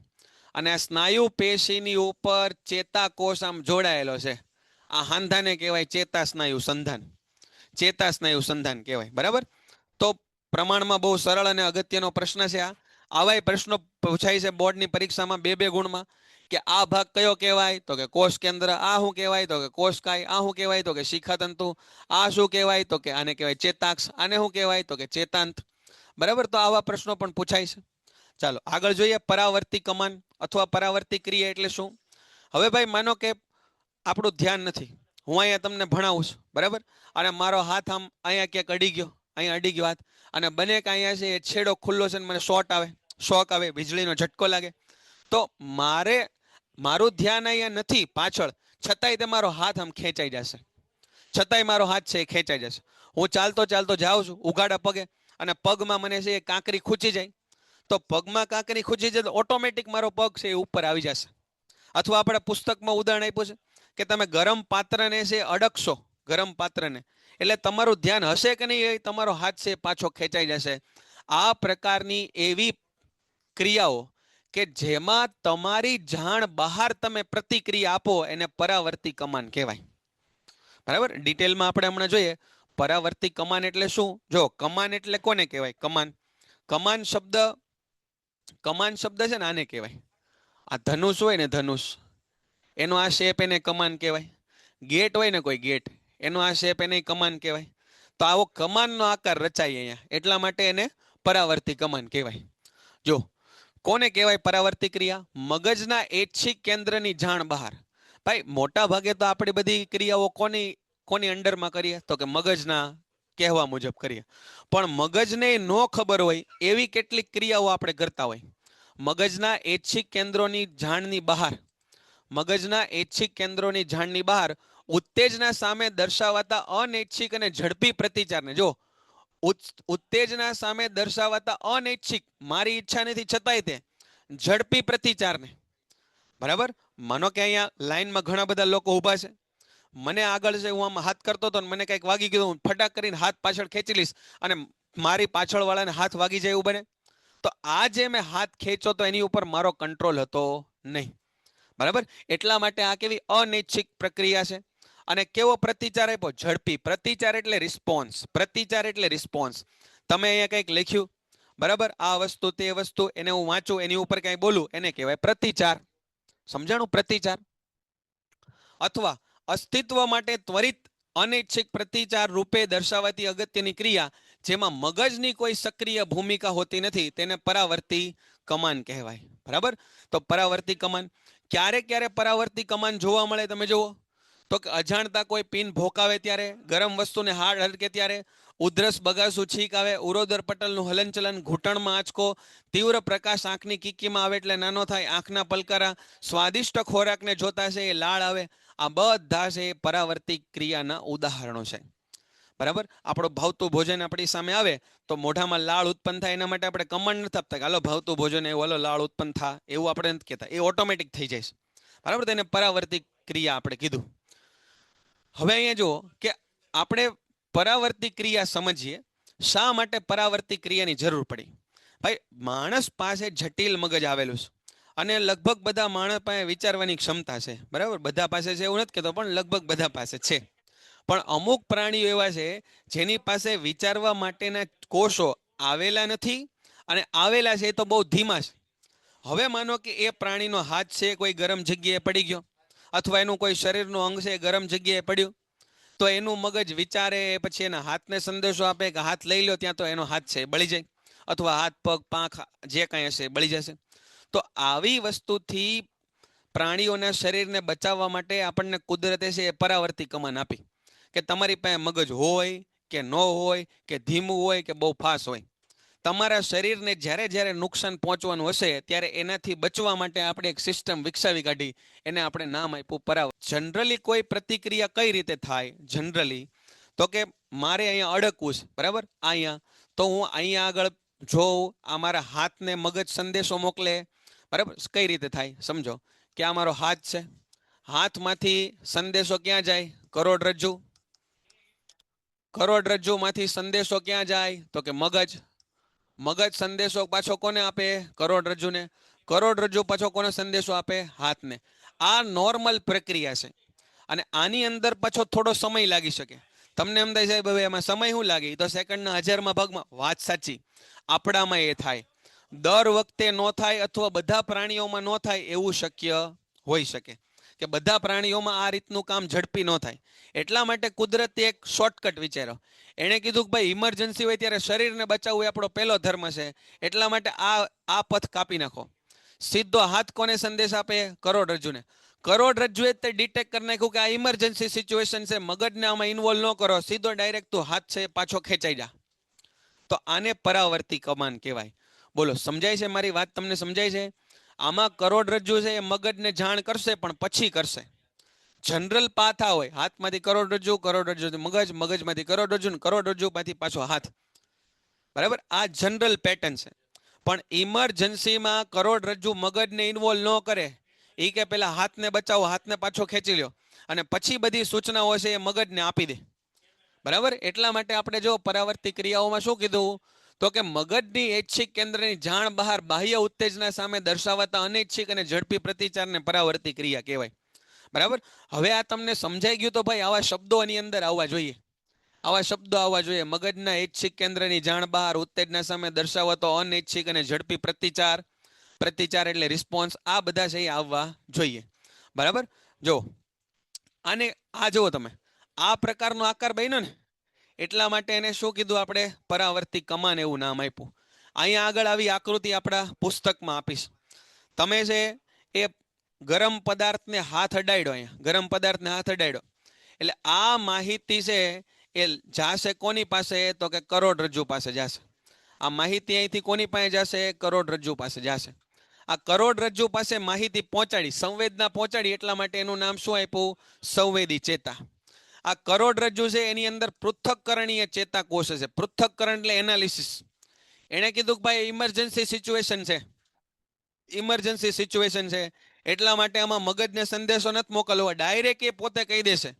અને આ સ્નાયુ પેશીની ઉપર ચેતાકોષ આમ જોડાયેલો છે. આ હાંધાને કહેવાય ચેતા સ્નાયુ સંધાન. ચેતા સ્નાયુ સંધાન કહેવાય. બરાબર? તો પ્રમાણમાં બહુ સરળ અને અગત્યનો પ્રશ્ન છે આ. આવાય પ્રશ્નો પૂછાય છે બોર્ડની પરીક્ષામાં 2-2 ગુણમાં, કે આ ભાગ કયો કહેવાય? તો કે કોષ કેન્દ્ર. આ શું કહેવાય? તો કે કોષકાય. આ શું કહેવાય? તો કે શિખાતંતુ. આ શું કહેવાય? તો કે આને કહેવાય ચેતાક્ષ. આને શું કહેવાય? તો કે ચેતાંત. બરાબર? તો આવા પ્રશ્નો પણ પૂછાય છે. ચાલો આગળ જોઈએ. પરાવર્તી કમાન અથવા પરાવર્તી ક્રિયા એટલે શું? હવે ભાઈ માનો કે આપણું ધ્યાન નથી, હું અહીંયા તમને ભણાવું છું. બરાબર? અને મારો હાથ આમ અહીંયા ક્યાંક અડી ગયો, અહીંયા અડી ગયો હાથ, અને બને કે અહીંયા છે એ છેડો ખુલ્લો છે, મને શોક આવે, વીજળીનો ઝટકો લાગે, તો મારું ધ્યાન અહીંયા નથી પાછળ, છતાંય તે મારો હાથ આમ ખેંચાઈ જશે. છતાંય મારો હાથ છે એ ખેંચાઈ જશે. હું ચાલતો ચાલતો જાઉં છું ઉઘાડા પગે, અને પગમાં મને છે એ કાંકરી ખૂંચી જાય, તો પગમાં કાંકરી ખૂંચી જાય તો ઓટોમેટિક મારો પગ છે એ ઉપર આવી જશે. અથવા આપણે પુસ્તકમાં ઉદાહરણ આપ્યું છે કે તમે ગરમ પાત્રને છે અડકશો, ગરમ પાત્રને, એટલે તમારું ધ્યાન હશે કે નહીં, તમારો હાથ છે પાછો ખેંચાઈ જશે. આ પ્રકારની એવી ક્રિયાઓ કે જેમાં તમારી જાણ બહાર તમે પ્રતિક્રિયા આપો એને પરાવર્તી કમાન કહેવાય. બરાબર? ડિટેલમાં આપણે હમણાં જોઈએ પરાવર્તી કમાન એટલે શું. જો કમાન એટલે કોને કહેવાય? કમાન શબ્દ છે ને આને કહેવાય. આ ધનુષ હોય ને, ધનુષ, એનો આ શેપ એને કમાન કહેવાય. ગેટ હોય ને કોઈ ગેટ, એનો આ શેપ એને કમાન કહેવાય. તો આવો કમાનનો આકાર રચાય અહીંયા, એટલા માટે એને પરાવર્તી કમાન કહેવાય. જો કોને કહેવાય પરાવર્તી ક્રિયા? મગજના ઐચ્છિક કેન્દ્રની જાણ બહાર. ભાઈ મોટા ભાગે તો આપણી બધી ક્રિયાઓ કોની અંડરમાં કરીએ? તો કે મગજના કહેવા મુજબ કરીએ. પણ મગજને ન ખબર હોય એવી કેટલીક ક્રિયાઓ આપણે કરતા હોય. મગજના ઐચ્છિક કેન્દ્રોની જાણની બહાર, મગજના ઐચ્છિક કેન્દ્રોની જાણની બહાર ઉત્તેજના સામે દર્શાવાતા અનૈચ્છિક અને ઝડપી પ્રતિચારને જો ઉત્તેજના સામે દર્શાવાતા અનૈચ્છિક મારી ઈચ્છા નથી છતાંય તે ઝડપી પ્રતિચારને, બરાબર. માનો કે અહીંયા લાઈનમાં ઘણા બધા લોકો ઊભા છે, મને આગળ છે, હું આમ હાથ કરતો હતો ને મને કંઈક વાગી ગયું, હું ફટાક કરીને હાથ પાછળ ખેંચી લઈશ અને મારી પાછળ વાળાને હાથ વાગી જાય એવું બને. તો આ જે મેં હાથ ખેંચો તો એની ઉપર મારો કંટ્રોલ હતો નહીં, બરાબર. એટલા માટે આ કેવી અનૈચ્છિક પ્રક્રિયા છે. અને કેવો પ્રતિચાર આપ્યો? ઝડપી પ્રતિચાર એટલે રિસ્પોન્સ. પ્રતિચાર એટલે રિસ્પોન્સ. તમે અહીંયા કંઈક લખ્યું, બરાબર, આ વસ્તુ તે વસ્તુ, એને હું વાંચું એની ઉપર કંઈ બોલું એને કહેવાય પ્રતિચાર. સમજાણું? પ્રતિચાર. અથવા અસ્તિત્વ માટે ત્વરિત અનૈચ્છિક પ્રતિચાર રૂપે દર્શાવાતી અગત્યની ક્રિયા જેમાં મગજની કોઈ સક્રિય ભૂમિકા હોતી નથી તેને પરાવર્તી કમાન કહેવાય, બરાબર. તો પરાવર્તી કમાન ક્યારે ક્યારે પરાવર્તી કમાન જોવા મળે તમે જુઓ તો કે અજાણતા કોઈ પિન ભોકાવે ત્યારે, ગરમ વસ્તુને હાડ હડકે ત્યારે, ઉધરસ બગાસું છીક આવે, ઉરોદર પટલનું હલનચલન, ઘૂંટણમાં આંચકો, તીવ્ર પ્રકાશ આંખની કીકીમાં આવે એટલે નાનો થાય, આંખના પલકારા, સ્વાદિષ્ટ ખોરાકને જોતા છે એ લાળ આવે, આ બધા છે એ પરાવર્તી ક્રિયાના ઉદાહરણો છે, બરાબર. આપણો ભાવતું ભોજન આપણી સામે આવે તો મોઢામાં લાળ ઉત્પન્ન થાય એના માટે આપણે કમાન્ડ નથી આપતા કે હાલો ભાવતું ભોજન એવું હાલો લાળ ઉત્પન્ન થાય એવું આપણે નથી કહેતા, એ ઓટોમેટિક થઈ જાય છે, બરાબર. તેને પરાવર્તી ક્રિયા આપણે કીધું. હવે અહીંયા જુઓ કે આપણે પરાવર્તી ક્રિયા સમજીએ. શા માટે પરાવર્તી ક્રિયાની જરૂર પડી? ભાઈ માણસ પાસે જટિલ મગજ આવેલું છે અને લગભગ બધા માણસ પાસે વિચારવાની ક્ષમતા છે, બરાબર. બધા પાસે છે એવું નથી કહેતો, પણ લગભગ બધા પાસે છે. પણ અમુક પ્રાણીઓ એવા છે જેની પાસે વિચારવા માટેના કોષો આવેલા નથી અને આવેલા છે એ તો બહુ ધીમા છે. હવે માનો કે એ પ્રાણીનો હાથ છે કોઈ ગરમ જગ્યાએ પડી ગયો અથવા એનું કોઈ શરીરનું અંગ છે ગરમ જગ્યાએ પડ્યું તો એનું મગજ વિચારે, પછી એના હાથને સંદેશો આપે કે હાથ લઈ લો, ત્યાં તો એનો હાથ છે બળી જાય અથવા હાથ પગ પાંખ જે કાંઈ હશે બળી જશે. તો આવી વસ્તુથી પ્રાણીઓના શરીરને બચાવવા માટે આપણને કુદરતે છે એ પરાવર્તી કમાન આપી કે તમારી પાસે મગજ હોય કે ન હોય કે ધીમું હોય કે બહુ ફાસ્ટ હોય, તમારા શરીરને જ્યારે જ્યારે નુકસાન પહોંચવાનું હશે ત્યારે એનાથી બચવા માટે આપણે એક સિસ્ટમ વિકસાવી કાઢી, એને આપણે નામ આપ્યું પરાવર્તન. જનરલી કોઈ પ્રતિક્રિયા કઈ રીતે થાય? જનરલી તો કે મારે અહીંયા અડકવું છે, બરાબર, અહીંયા તો હું અહીંયા આગળ જોઉં, આ મારા હાથને મગજ સંદેશો મોકલે, બરાબર. કઈ રીતે થાય સમજો કે આ મારો હાથ છે, હાથમાંથી સંદેશો ક્યાં જાય? કરોડરજ્જુ. કરોડરજ્જુમાંથી સંદેશો ક્યાં જાય? તો કે મગજ. મગજ સંદેશો પાછો કોને આપે? કરોડરજ્જુને. કરોડરજ્જુ પાછો કોને સંદેશો આપે? હાથને. આ નોર્મલ પ્રક્રિયા છે અને આની અંદર પાછો થોડો સમય લાગી શકે. તમને એમ થાય સાહેબ હવે એમાં સમય શું લાગે? તો સેકન્ડના 1000માં ભાગમાં. વાત સાચી, આપણામાં એ થાય. દર વખતે ન થાય અથવા બધા પ્રાણીઓમાં ન થાય એવું શક્ય હોઈ શકે કે બધા પ્રાણીઓમાં આ રીતનું કામ ઝડપી ન થાય. એટલા માટે કુદરતે એક શોર્ટકટ વિચાર્યો. એણે કીધું કે ભાઈ ઇમરજન્સી હોય ત્યારે શરીરને બચાવવું એ આપણો પહેલો ધર્મ છે, એટલા માટે આ પથ કાપી નાખો. સીધો હાથ કોને સંદેશ આપે? કરોડરજ્જુને. કરોડરજ્જુએ તે ડિટેક્ટ કરી નાખ્યું કે આ ઇમરજન્સી સિચ્યુએશન છે, મગજને આમાં ઇન્વોલ્વ ન કરો, સીધો ડાયરેક્ટ તું હાથ છે પાછો ખેંચાઈ જા. તો આને પરાવર્તી કમાન કહેવાય. બોલો સમજાય છે મારી વાત? તમને સમજાય છે? આમાં કરોડરજ્જુ છે એ મગજને જાણ કરશે પણ પછી કરશે. જનરલ પાથ આ હોય, હાથમાંથી કરોડરજ્જુ, કરોડરજ્જુથી મગજ, મગજમાંથી કરોડરજ્જુ, કરોડરજ્જુમાંથી પાછો હાથ, બરાબર. આ જનરલ પેટર્ન છે. પણ ઇમરજન્સીમાં કરોડરજ્જુ મગજને ઇન્વોલ્વ ન કરે, એ કે પેલા હાથને બચાવો, હાથને પાછો ખેંચી લ્યો અને પછી બધી સૂચનાઓ છે એ મગજને આપી દે, બરાબર. એટલા માટે આપણે જો પરાવર્તી ક્રિયાઓમાં શું કીધું તો કે મગજની ઐચ્છિક કેન્દ્રની જાણ બહાર બાહ્ય ઉત્તેજના સામે દર્શાવાતા અનૈચ્છિક અને ઝડપી પ્રતિચારને પરાવર્તી ક્રિયા કહેવાય, બરાબર. હવે આ તમને સમજાઈ ગયું તો ભાઈ આવા શબ્દો આની અંદર આવવા જોઈએ, આવા શબ્દો આવવા જોઈએ. મગજના ઐચ્છિક કેન્દ્રની જાણ બહાર ઉત્તેજના સામે દર્શાવાતો અનૈચ્છિક અને ઝડપી પ્રતિચાર, પ્રતિચાર એટલે રિસ્પોન્સ, આ બધા છે એ આવવા જોઈએ, બરાબર. જો આને આ જુઓ તમે, આ પ્રકારનો આકાર બન્યો ને એટલા માટે એને શું કીધું આપણે? પરાવર્તી કમાન એવું નામ આપ્યું. અહીંયા આગળ આવી આકૃતિ આપણા પુસ્તકમાં આપીશ. તમે છે એ ગરમ પદાર્થને હાથ અડાડ્યો, અહીંયા ગરમ પદાર્થને હાથ અડાડ્યો એટલે આ માહિતી છે એ જાશે કોની પાસે? તો કે કરોડરજ્જુ પાસે જાશે. આ માહિતી અહીંથી કોની પાસે જશે? કરોડરજ્જુ પાસે જશે. આ કરોડરજ્જુ પાસે માહિતી પહોંચાડી, સંવેદના પહોંચાડી, એટલા માટે એનું નામ શું આપ્યું? સંવેદી ચેતા. આ કરોડરજ્જુ છે એની અંદર પૃથક્કરણીય ચેતાકોષ છે. પૃથક્કરણ એટલે એનાલિસિસ. એણે કીધું કે ભાઈ ઇમરજન્સી સિચ્યુએશન છે, ઇમરજન્સી સિચ્યુએશન છે, એટલા માટે આમાં મગજને સંદેશો નથી મોકલવો, ડાયરેક્ટ એ પોતે કહી દેશે.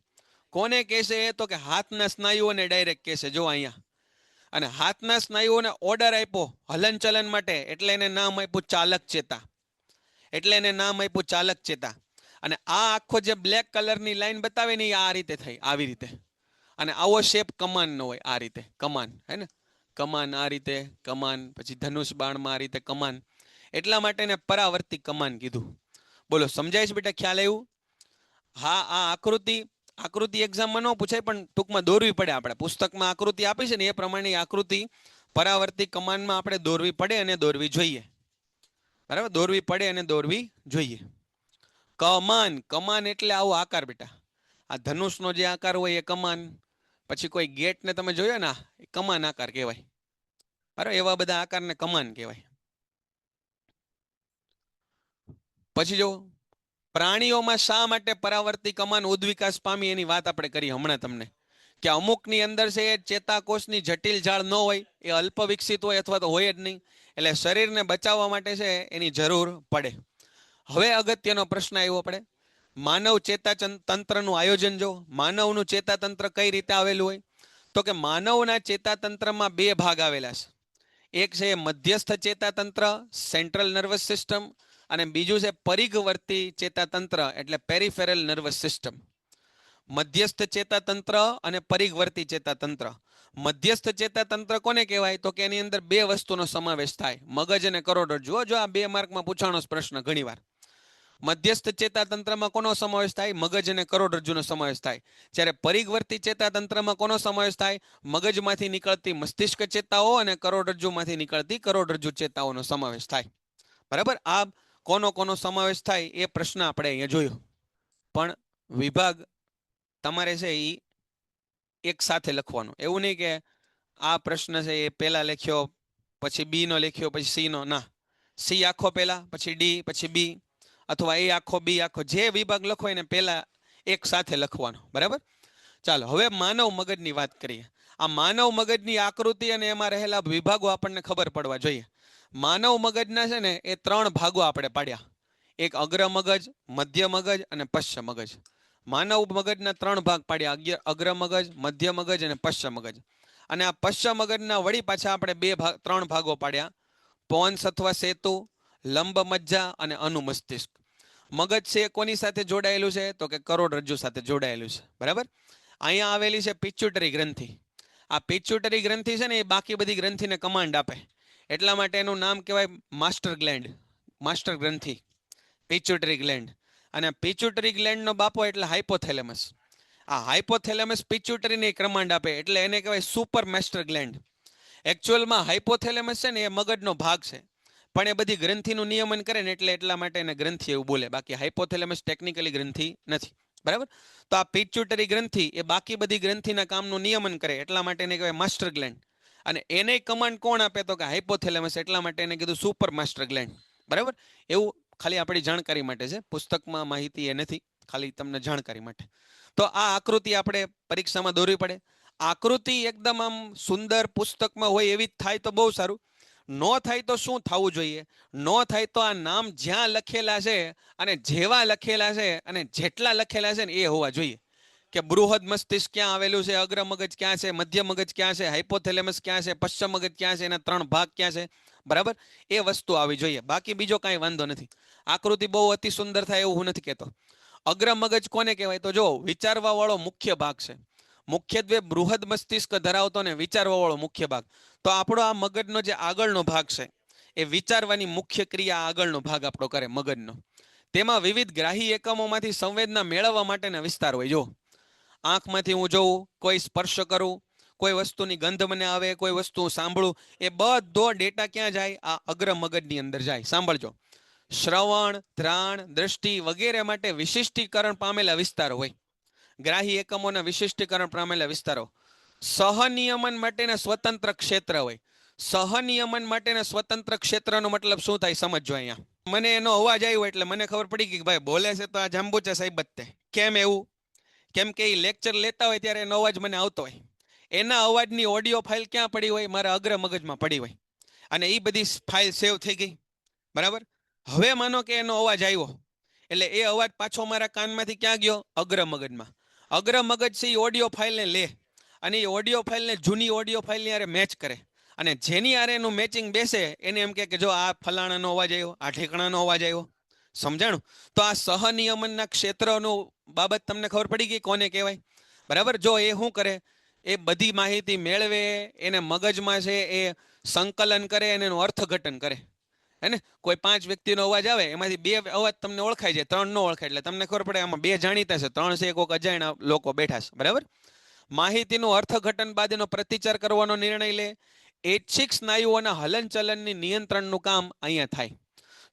કોને કહેશે? તો કે હાથના સ્નાયુઓને ડાયરેક્ટ કહેશે. જો અહીંયા, અને હાથના સ્નાયુઓને ઓર્ડર આપ્યો હલનચલન માટે, એટલે એને નામ આપ્યું ચાલક ચેતા. એટલે એને નામ આપ્યું ચાલક ચેતા. અને આ આખો જે બ્લેક કલરની લાઈન બતાવે ને, એ આ રીતે થઈ, આવી રીતે. અને આવો શેપ કમાન નો હોય, આ રીતે કમાન, હે ને? કમાન આ રીતે, કમાન, પછી ધનુષ બાણમાં આ રીતે કમાન. એટલા માટે એને પરાવર્તી કમાન કીધું. બોલો, સમજાય છે બેટા? ખ્યાલ આવ્યું? હા, આ આકૃતિ એક્ઝામમાં ન પૂછાય, પણ ટૂંકમાં દોરવી પડે. આપણે પુસ્તકમાં આકૃતિ આપી છે ને, એ પ્રમાણે આકૃતિ પરાવર્તી કમાનમાં આપણે દોરવી પડે અને દોરવી જોઈએ. બરાબર? દોરવી પડે અને દોરવી જોઈએ. કમાન, કમાન એટલે આવો આકાર બેટા. આ ધનુષનો જે આકાર હોય એ કમાન. પછી કોઈ ગેટને તમે જોયો ને, એ કમાન આકાર કહેવાય. બરાબર? એવા બધા આકારને કમાન કહેવાય. પછી જો પ્રાણીઓમાં શા માટે પરાવર્તી કમાન ઉદ્વિકાસ પામી, એની વાત આપણે કરી હમણાં તમને, કે અમુકની અંદર છે એ ચેતાકોષની જટિલ જાળ ન હોય, એ અલ્પ વિકસિત હોય અથવા તો હોય જ નહીં. એટલે શરીરને બચાવવા માટે છે એની જરૂર પડે. હવે અગત્યનો પ્રશ્ન આવ્યો આપણે, માનવ ચેતા તંત્રનું આયોજન. જો માનવનું ચેતાતંત્ર કઈ રીતે આવેલું હોય, તો કે માનવના ચેતાતંત્રમાં બે ભાગ આવેલા છે. એક છે મધ્યસ્થ ચેતાતંત્ર, સેન્ટ્રલ નર્વસ સિસ્ટમ, અને બીજું છે પરિઘવર્તી ચેતાતંત્ર, એટલે પેરિફેરલ નર્વસ સિસ્ટમ. મધ્યસ્થ ચેતાતંત્ર અને પરિઘવર્તી ચેતાતંત્ર. મધ્યસ્થ ચેતાતંત્ર કોને કહેવાય? તો કે એની અંદર બે વસ્તુનો સમાવેશ થાય, મગજ અને કરોડરજ્જુ. જો આ 2 માર્કમાં પૂછાણો પ્રશ્ન ઘણીવાર. મધ્યસ્થ ચેતાતંત્રમાં કોનો સમાવેશ થાય? મગજ અને કરોડરજ્જુનો સમાવેશ થાય. જ્યારે પરિઘવર્તી ચેતાતંત્રમાં કોનો સમાવેશ થાય? મગજમાંથી નીકળતી મસ્તિષ્ક ચેતાઓ અને કરોડરજ્જુમાંથી નીકળતી કરોડરજ્જુ ચેતાઓનો સમાવેશ થાય. બરાબર? આ કોનો સમાવેશ થાય એ પ્રશ્ન આપણે અહીંયા જોયો. પણ વિભાગ તમારે છે એ એક સાથે લખવાનો. એવું નહીં કે આ પ્રશ્ન છે એ પહેલા લખ્યો, પછી બી નો લખ્યો, પછી સી નો. ના, સી આખો પહેલા, પછી ડી, પછી બી, અથવા એ આખો બી આખો. જે વિભાગ લખો એને પહેલા એક સાથે લખવાનો. બરાબર? ચાલો, હવે માનવ મગજની વાત કરીએ. આ માનવ મગજની આકૃતિ અને એમાં રહેલા વિભાગો આપણને ખબર પડવા જોઈએ. માનવ મગજના છે ને એ 3 ભાગો આપણે પાડ્યા. એક અગ્ર મગજ, મધ્ય મગજ અને પશ્ચ મગજ. માનવ મગજના 3 ભાગ પાડ્યા, અગ્ર મગજ, મધ્ય મગજ અને પશ્ચ મગજ. અને આ પશ્ચ મગજના વળી પાછા આપણે 3 ભાગો પાડ્યા, પોન્સ અથવા સેતુ, લંબ મજ્જા અને અનુમસ્તિષ્ક. મગજ છે કોની સાથે જોડાયેલું છે? તો કે કરોડરજ્જુ સાથે જોડાયેલું છે. બરાબર? અહીંયા આવેલી છે પિચ્યુટરી ગ્રંથિ. આ પિચ્યુટરી ગ્રંથિ છે ને એ બાકી બધી ગ્રંથિને કમાન્ડ આપે. એટલા માટે એનું નામ કહેવાય માસ્ટર ગ્લેન્ડ, માસ્ટર ગ્રંથિ, પિચ્યુટરી ગ્લેન્ડ. અને પિચ્યુટરી ગ્લેન્ડનો બાપો એટલે હાઇપોથેલેમસ. આ હાઇપોથેલેમસ પિચ્યુટરીને કમાન્ડ આપે, એટલે એને કહેવાય સુપર માસ્ટર ગ્લેન્ડ. એકચ્યુઅલમાં હાઇપોથેલેમસ છે ને એ મગજનો ભાગ છે, પણ એ બધી ગ્રંથિનું નિયમન કરે ને એટલે એટલા માટે એને ગ્રંથિ એવું બોલે. બાકી હાઇપોથેલેમસ ટેકનિકલી ગ્રંથિ નથી. બરાબર? તો આ પિચ્યુટરી ગ્રંથિ એ બાકી બધી ગ્રંથિના કામનું નિયમન કરે, એટલા માટે એને કહેવાય માસ્ટર ગ્લેન્ડ. અને એને કમાન્ડ કોણ આપે? તો કે હાઇપોથેલેમસ. એટલા માટે એને કીધું સુપર માસ્ટર ગ્લેન્ડ. બરાબર? એવું ખાલી આપણી જાણકારી માટે છે, પુસ્તકમાં માહિતી એ નથી, ખાલી તમને જાણકારી માટે. તો આ આકૃતિ આપણે પરીક્ષામાં દોરવી પડે. આકૃતિ એકદમ આમ સુંદર પુસ્તકમાં હોય એવી જ થાય તો બહુ સારું. નો થાય તો શું થવું જોઈએ? નો થાય તો આ નામ જ્યાં લખેલા છે અને જેવા લખેલા છે અને જેટલા લખેલા છે ને એ હોવા જોઈએ. કે બૃહદ મસ્તિષ્ક ક્યાં આવેલું છે, અગ્ર મગજ ક્યાં છે, મધ્ય મગજ ક્યાં છે, હાઇપોથેલેમસ ક્યાં છે, પશ્ચિમ મગજ ક્યાં છે, એના 3 ભાગ ક્યાં છે. બરાબર? એ વસ્તુ આવી જોઈએ. બાકી બીજો કાંઈ વાંધો નથી. આકૃતિ બહુ અતિ સુંદર થાય એવું હું નથી કહેતો. અગ્ર મગજ કોને કહેવાય? તો જો વિચારવા વાળો મુખ્ય ભાગ છે. મુખ્યત્વે બૃહદ મસ્તિષ્ક ધરાવતો ને વિચારવા વાળો મુખ્ય ભાગ. તો આપણો આ મગજનો જે આગળનો ભાગ છે એ વિચારવાની મુખ્ય ક્રિયા આગળનો ભાગ આપણો કરે મગજનો. તેમાં વિવિધ ગ્રાહી એકમોમાંથી સંવેદના મેળવવા માટેના વિસ્તાર હોય. જો આંખમાંથી હું જોઉં, કોઈ સ્પર્શ કરું, કોઈ વસ્તુની ગંધ મને આવે, કોઈ વસ્તુ સાંભળું, એ બધો ડેટા ક્યાં જાય? આ અગ્ર મગજની અંદર જાય. સાંભળજો, શ્રવણ, ધ્રાણ, દ્રષ્ટિ વગેરે માટે વિશિષ્ટીકરણ પામેલા વિસ્તારો હોય. ગ્રાહી એકમોના વિશિષ્ટીકરણ પામેલા વિસ્તારો. સહનિયમન માટેના સ્વતંત્ર ક્ષેત્ર હોય. સહનિયમન માટેના સ્વતંત્ર ક્ષેત્રનો મતલબ શું થાય સમજો અહીંયા. મને એનો અવાજ આવ્યો એટલે મને ખબર પડી ગઈ કે ભાઈ બોલે છે તો આ જાંબુચા સાહેબ જ તે. કેમ એવું? કેમ કે એ લેક્ચર લેતા હોય ત્યારે એનો અવાજ મને આવતો હોય. એના અવાજની ઓડિયો ફાઇલ ક્યાં પડી હોય? મારા અગ્ર મગજમાં પડી હોય. અને એ બધી ફાઇલ સેવ થઈ ગઈ. બરાબર? હવે માનો કે એનો અવાજ આવ્યો, એટલે એ અવાજ પાછો મારા કાનમાંથી ક્યાં ગયો? અગ્ર મગજમાં. અગ્ર મગજ છે એ ઓડિયો ફાઇલને લે અને એ ઓડિયો ફાઇલને જૂની ઓડિયો ફાઇલની હારે મેચ કરે. અને જેની હારે એનું મેચિંગ બેસે એને એમ કે જો આ ફલાણાનો અવાજ આવ્યો, આ ઠેકણાનો અવાજ આવ્યો. સમજાણું? તો આ સહનિયમનના ક્ષેત્રનું બાબત તમને ખબર પડી ગઈ કોને કહેવાય? બરાબર? જો એ શું કરે, એ બધી માહિતી મેળવે, એને મગજમાં છે એ સંકલન કરે અને એનું અર્થઘટન કરે. હે ને? કોઈ 5 વ્યક્તિનો અવાજ આવે, એમાંથી 2 અવાજ તમને ઓળખાય છે, 3 ન ઓળખાય. એટલે તમને ખબર પડે આમાં 2 જાણીતા છે, 3 છે કોઈક અજાણ્યા લોકો બેઠા છે. બરાબર? માહિતીનું અર્થઘટન બાદ એનો પ્રતિચાર કરવાનો નિર્ણય લે. ઐચ્છિક સ્નાયુઓના હલનચલનની નિયંત્રણનું કામ અહીંયા થાય.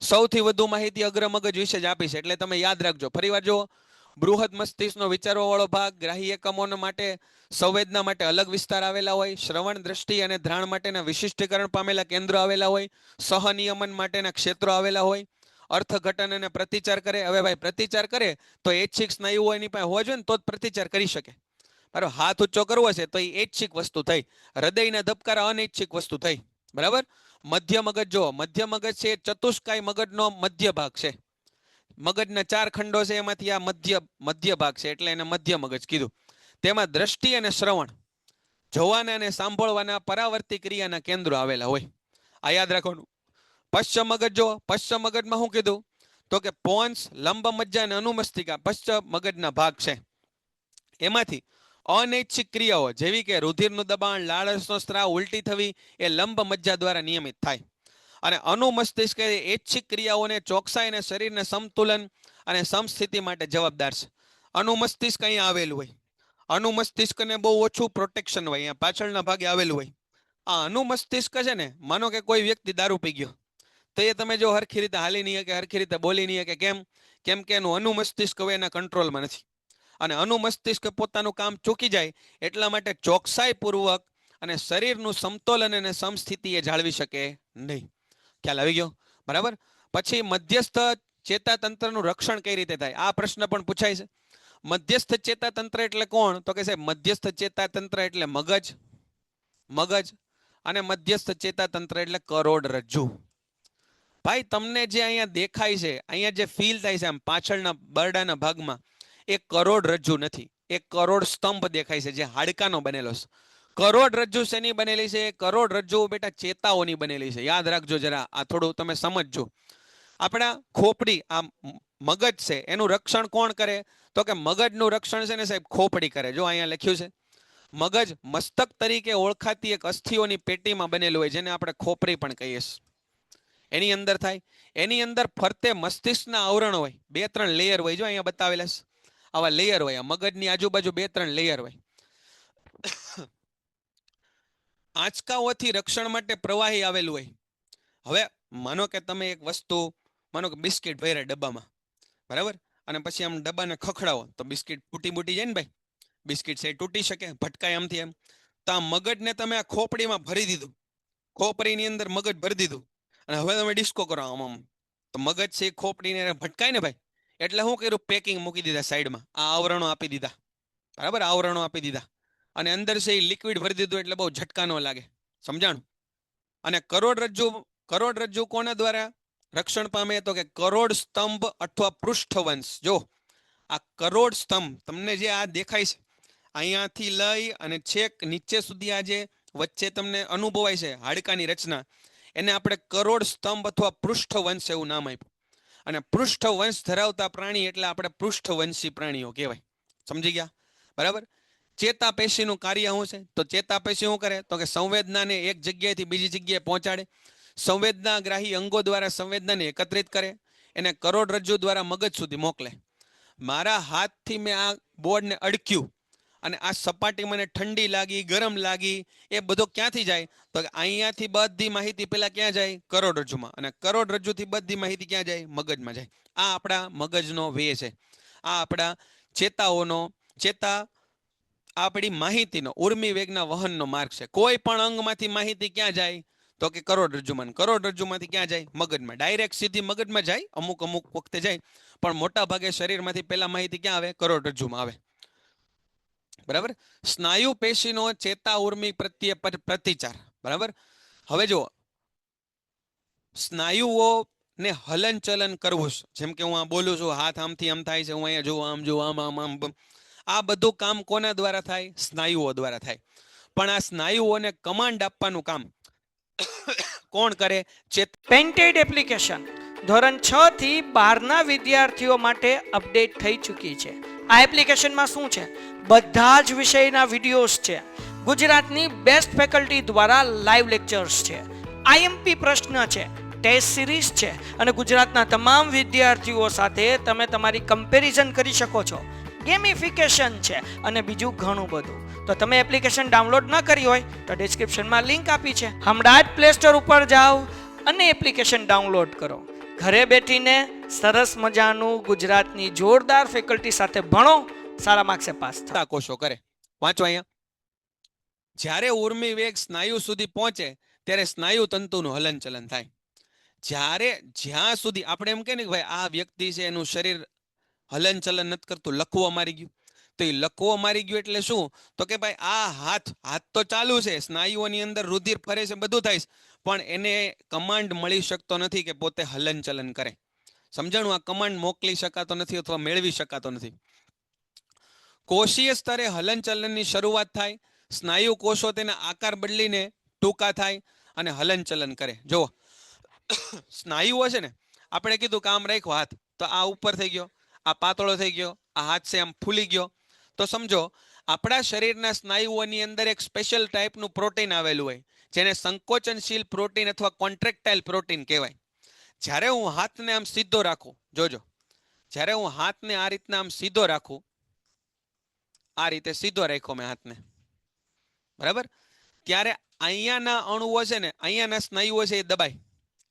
સૌથી વધુ માહિતી અગ્ર મગજ વિશે જ આપી છે, એટલે તમે યાદ રાખજો. ફરીવાર જુઓ, બૃહદ મસ્તિષ્કનો વિચારવા વાળો ભાગ, ગ્રાહી એકમોને માટે સંવેદના માટે અલગ વિસ્તાર આવેલા હોય, શ્રવણ, દ્રષ્ટિ અને ધ્રાણ માટેના વિશિષ્ટીકરણ પામેલા કેન્દ્રો આવેલા હોય, સહનિયમન માટેના ક્ષેત્રો આવેલા હોય, અર્થઘટન અને પ્રતિચાર કરે. હવે ભાઈ પ્રતિચાર કરે તો ઐચ્છિક સ્નાયુઓ એની પાસે હોવા જોઈએ ને તો જ પ્રતિચાર કરી શકે. બરાબર? હાથ ઊંચો કરવો છે તો એ ઐચ્છિક વસ્તુ થઈ. હૃદયના ધબકારા અનૈચ્છિક વસ્તુ થઈ. બરાબર? મધ્ય મગજ જુઓ, મધ્ય મગજ છે એ ચતુષ્કાય મગજનો મધ્ય ભાગ છે. મગજના 4 ખંડો છે, એમાંથી આ મધ્ય ભાગ છે, એટલે એને મધ્ય મગજ કીધું. તેમાં દ્રષ્ટિ અને શ્રવણ, જોવાના અને સાંભળવાના પરાવર્તી ક્રિયાના કેન્દ્રો આવેલા હોય. આ યાદ રાખવાનું. પશ્ચિમ મગજ જો, પશ્ચિમ મગજમાં શું કીધું? તો કે પોન્સ, લંબ મજ્જા અને અનુમસ્તિકા પશ્ચિમ મગજના ભાગ છે. એમાંથી અનૈચ્છિક ક્રિયાઓ જેવી કે રુધિરનું દબાણ, લાળરસનો સ્ત્રાવ, ઉલટી થવી એ લંબ મજ્જા દ્વારા નિયમિત થાય. અને અનુમસ્તિષ્ક એ ઐચ્છિક ક્રિયાઓને ચોકસાઈ અને શરીરને સમતુલન અને સમસ્થિતિ માટે જવાબદાર છે. અનુમસ્તિષ્ક અહીંયા આવેલું હોય. અનુમસ્તિષ્કને બહુ ઓછું પ્રોટેક્શન હોય, અહીંયા પાછળના ભાગે આવેલું હોય. આ અનુમસ્તિષ્ક છે ને, માનો કે કોઈ વ્યક્તિ દારૂ પી ગયો તો એ તમે જો હરખી રીતે હાલી નહીં કે હરખી રીતે બોલી નહીં કે કેમ કે એનું અનુમસ્તિષ્ક હવે એના કંટ્રોલમાં નથી. અને અનુમસ્તિષ્ક પોતાનું કામ ચૂકી જાય એટલા માટે ચોકસાઈપૂર્વક અને શરીરનું સમતોલન અને સમસ્થિતિ એ જાળવી શકે નહીં. ખ્યાલ આવી ગયો? બરાબર? પછી મધ્યસ્થ ચેતાતંત્રનું રક્ષણ કઈ રીતે થાય? આ પ્રશ્ન પણ પૂછાય છે. મધ્યસ્થ ચેતાતંત્ર એટલે કોણ? તો કે સાહેબ મધ્યસ્થ ચેતાતંત્ર એટલે મગજ અને મધ્યસ્થ ચેતાતંત્ર એટલે કરોડરજ્જુ. ભાઈ તમને જે અહીંયા દેખાય છે, અહીંયા જે ફીલ થાય છે આમ પાછળના બરડાના ભાગમાં, એ કરોડરજ્જુ નથી, એ કરોડ સ્તંભ દેખાય છે જે હાડકાનો બનેલો છે. કરોડરજ્જુ શેની બનેલી છે? કરોડરજ્જુ બેટા ચેતાઓની બનેલી છે. યાદ રાખજો જરા, આ થોડું તમે સમજજો. આપણા ખોપડી આ મગજ છે એનું રક્ષણ કોણ કરે? તો કે મગજનું રક્ષણ છે ને સાહેબ ખોપડી કરે. જો અહીંયા લખ્યું છે, મગજ મસ્તક તરીકે ઓળખાતી એક અસ્થિઓની પેટીમાં બનેલું હોય, જેને આપણે ખોપરી પણ કહીએ છીએ. એની અંદર થાય. એની અંદર ફરતે મસ્તિષ્કના આવરણ હોય, 2-3 લેયર હોય. જો અહીંયા બતાવેલા છે, આવા લેયર હોય. મગજની આજુબાજુ 2-3 લેયર હોય. આંચકાઓથી રક્ષણ માટે પ્રવાહી આવેલું હોય. હવે માનો કે તમે એક વસ્તુ, માનો કે બિસ્કિટ ભર્યા ડબ્બામાં, બરાબર? અને પછી આમ ડબ્બાને ખખડાવો તો બિસ્કિટ તૂટી જાય ને ભાઈ. બિસ્કિટ છે તૂટી શકે, ભટકાય આમથી એમ. તો આ મગજને તમે આ ખોપડીમાં ભરી દીધું, ખોપડીની અંદર મગજ ભરી દીધું, અને હવે તમે ડિસ્કો કરો આમ, તો મગજ છે ખોપડીને ભટકાય ને ભાઈ. એટલે શું કર્યું? પેકિંગ મૂકી દીધા સાઈડમાં, આ આવરણો આપી દીધા. બરાબર? આવરણો આપી દીધા અને અંદર છે એ લિક્વિડ ભરી દીધું, એટલે બહુ ઝટકા ન લાગે. સમજાણું? અને કરોડરજ્જુ કોના દ્વારા રક્ષણ પામે? તો કે કરોડ સ્તંભ અથવા પૃષ્ઠવંશ. જો આ કરોડ સ્તંભ તમને જે આ દેખાય છે, અહીંયાથી લઈ અને છેક નીચે સુધી આ જે વચ્ચે તમને અનુભવાય છે હાડકાની રચના, એને આપણે કરોડ સ્તંભ અથવા પૃષ્ઠવંશ એવું નામ આપ્યું. અને પૃષ્ઠવંશ ધરાવતા પ્રાણી એટલે આપણે પૃષ્ઠવંશી પ્રાણીઓ કહેવાય. સમજી ગયા? બરાબર? ચેતાપેશીનું કાર્ય શું છે? તો ચેતાપેશી શું કરે? તો કે સંવેદનાને એક જગ્યાએથી બીજી જગ્યાએ પહોંચાડે. સંવેદનાગ્રાહી અંગો દ્વારા સંવેદનાને એકત્રિત કરે, એને કરોડરજ્જુ દ્વારા મગજ સુધી મોકલે. મારા હાથથી મેં આ બોર્ડને અડક્યું અને આ સપાટી મને ઠંડી લાગી, ગરમ લાગી, એ બધો ક્યાંથી જાય? તો અહીંયાથી બધી માહિતી પેલા ક્યાં જાય? કરોડરજ્જુમાં. અને કરોડરજ્જુથી બધી માહિતી ક્યાં જાય? મગજમાં જાય. આ આપણા મગજનો વે છે. આ આપણા ચેતા આપણી માહિતીનો ઉર્મી વેગના વહનનો માર્ગ છે. કોઈ પણ અંગમાંથી માહિતી ક્યાં જાય? તો કે કરોડરજ્જુમાં. કરોડરજ્જુમાંથી ક્યાં જાય? મગજમાં. ડાયરેક્ટ સીધી મગજમાં જાય, અમુક અમુક વખતે જાય, પણ મોટા ભાગે શરીરમાંથી પહેલા માહિતી ક્યાં આવે? કરોડરજ્જુમાં આવે. બરાબર. સ્નાયુ પેશીનો ચેતા ઉર્મી પ્રત્યે પ્રતિચાર. બરાબર. હવે જો સ્નાયુઓ ને હલન ચલન કરવું, જેમ કે હું આ બોલું છું, હાથ આમથી આમ થાય છે, હું અહીંયા જોઉં, આમ જોઉં, આમ, આ બધું કામ કોના દ્વારા થાય? સ્નાયુઓ દ્વારા થાય. પણ આ સ્નાયુઓને કમાન્ડ આપવાનું કામ કોણ કરે? પેન્ટેડ એપ્લિકેશન ધોરણ 6 થી 12 ના વિદ્યાર્થીઓ માટે અપડેટ થઈ ચૂકી છે. આ એપ્લિકેશનમાં શું છે? બધા જ વિષયના વિડીયોઝ છે. ગુજરાતની બેસ્ટ ફેકલ્ટી દ્વારા લાઈવ લેક્ચર્સ છે. આઈએમપી પ્રશ્ન છે, ટેસ્ટ સિરીઝ છે અને ગુજરાતના તમામ વિદ્યાર્થીઓ સાથે તમે તમારી કમ્પેરિઝન કરી શકો છો. ગેમિફિકેશન છે અને બીજું ઘણું બધું. તો તમે એપ્લિકેશન ડાઉનલોડ ન કરી હોય તો ડિસ્ક્રિપ્શનમાં લિંક આપી છે. હમણાં જ પ્લે સ્ટોર ઉપર જાઓ અને એપ્લિકેશન ડાઉનલોડ કરો. ઘરે બેઠીને સરસ મજાનું ગુજરાતની જોરદાર ફેકલ્ટી સાથે ભણો, સારા માર્ક્સે પાસ થાઓ. કોષો કરે. વાંચો અહીંયા. જ્યારે ઉર્મી વેગ સ્નાયુ સુધી પહોંચે ત્યારે સ્નાયુ તંતુનું હલનચલન થાય. જ્યાં સુધી આપણે એમ કે ને ભાઈ આ વ્યક્તિ છે એનું શરીર હલનચલન નથી કરતું, લકવો મારી ગયું, તો એ લકવો મારી ગયું એટલે શું? તો કે ભાઈ આ હાથ તો ચાલુ છે, સ્નાયુઓની અંદર રુધિર ફરે છે, બધું થાય છે, પણ એને કમાન્ડ મળી શકતો નથી કે પોતે હલનચલન કરે. સમજાણું? આ કમાન્ડ મોકલી શકાતો નથી અથવા મેળવી શકાતો નથી. કોષીય સ્તરે હલનચલનની શરૂઆત થાય. સ્નાયુ કોષો તેના આકાર બદલીને ટૂંકા થાય અને હલનચલન કરે. જો સ્નાયુઓ છે ને, આપણે કીધું કામ રાખ્યો હાથ, તો આ ઉપર થઈ ગયો, આ પાતળો થઈ ગયો, આ હાથ છે આમ ફૂલી ગયો. તો સમજો આપણા શરીરના સ્નાયુઓની અંદર એક સ્પેશિયલ ટાઈપનું પ્રોટીન આવેલું હોય, જેને સંકોચનશીલ પ્રોટીન અથવા કોન્ટ્રેક્ટાઇલ પ્રોટીન કહેવાય. જ્યારે હું હાથને આમ સીધો રાખું, જોજો, જ્યારે હું હાથને આ રીતના આમ સીધો રાખું, આ રીતે સીધો રાખ્યો મેં હાથને, બરાબર, ત્યારે અહીંયાના અણુઓ છે ને, અહીંયાના સ્નાયુઓ છે એ દબાય,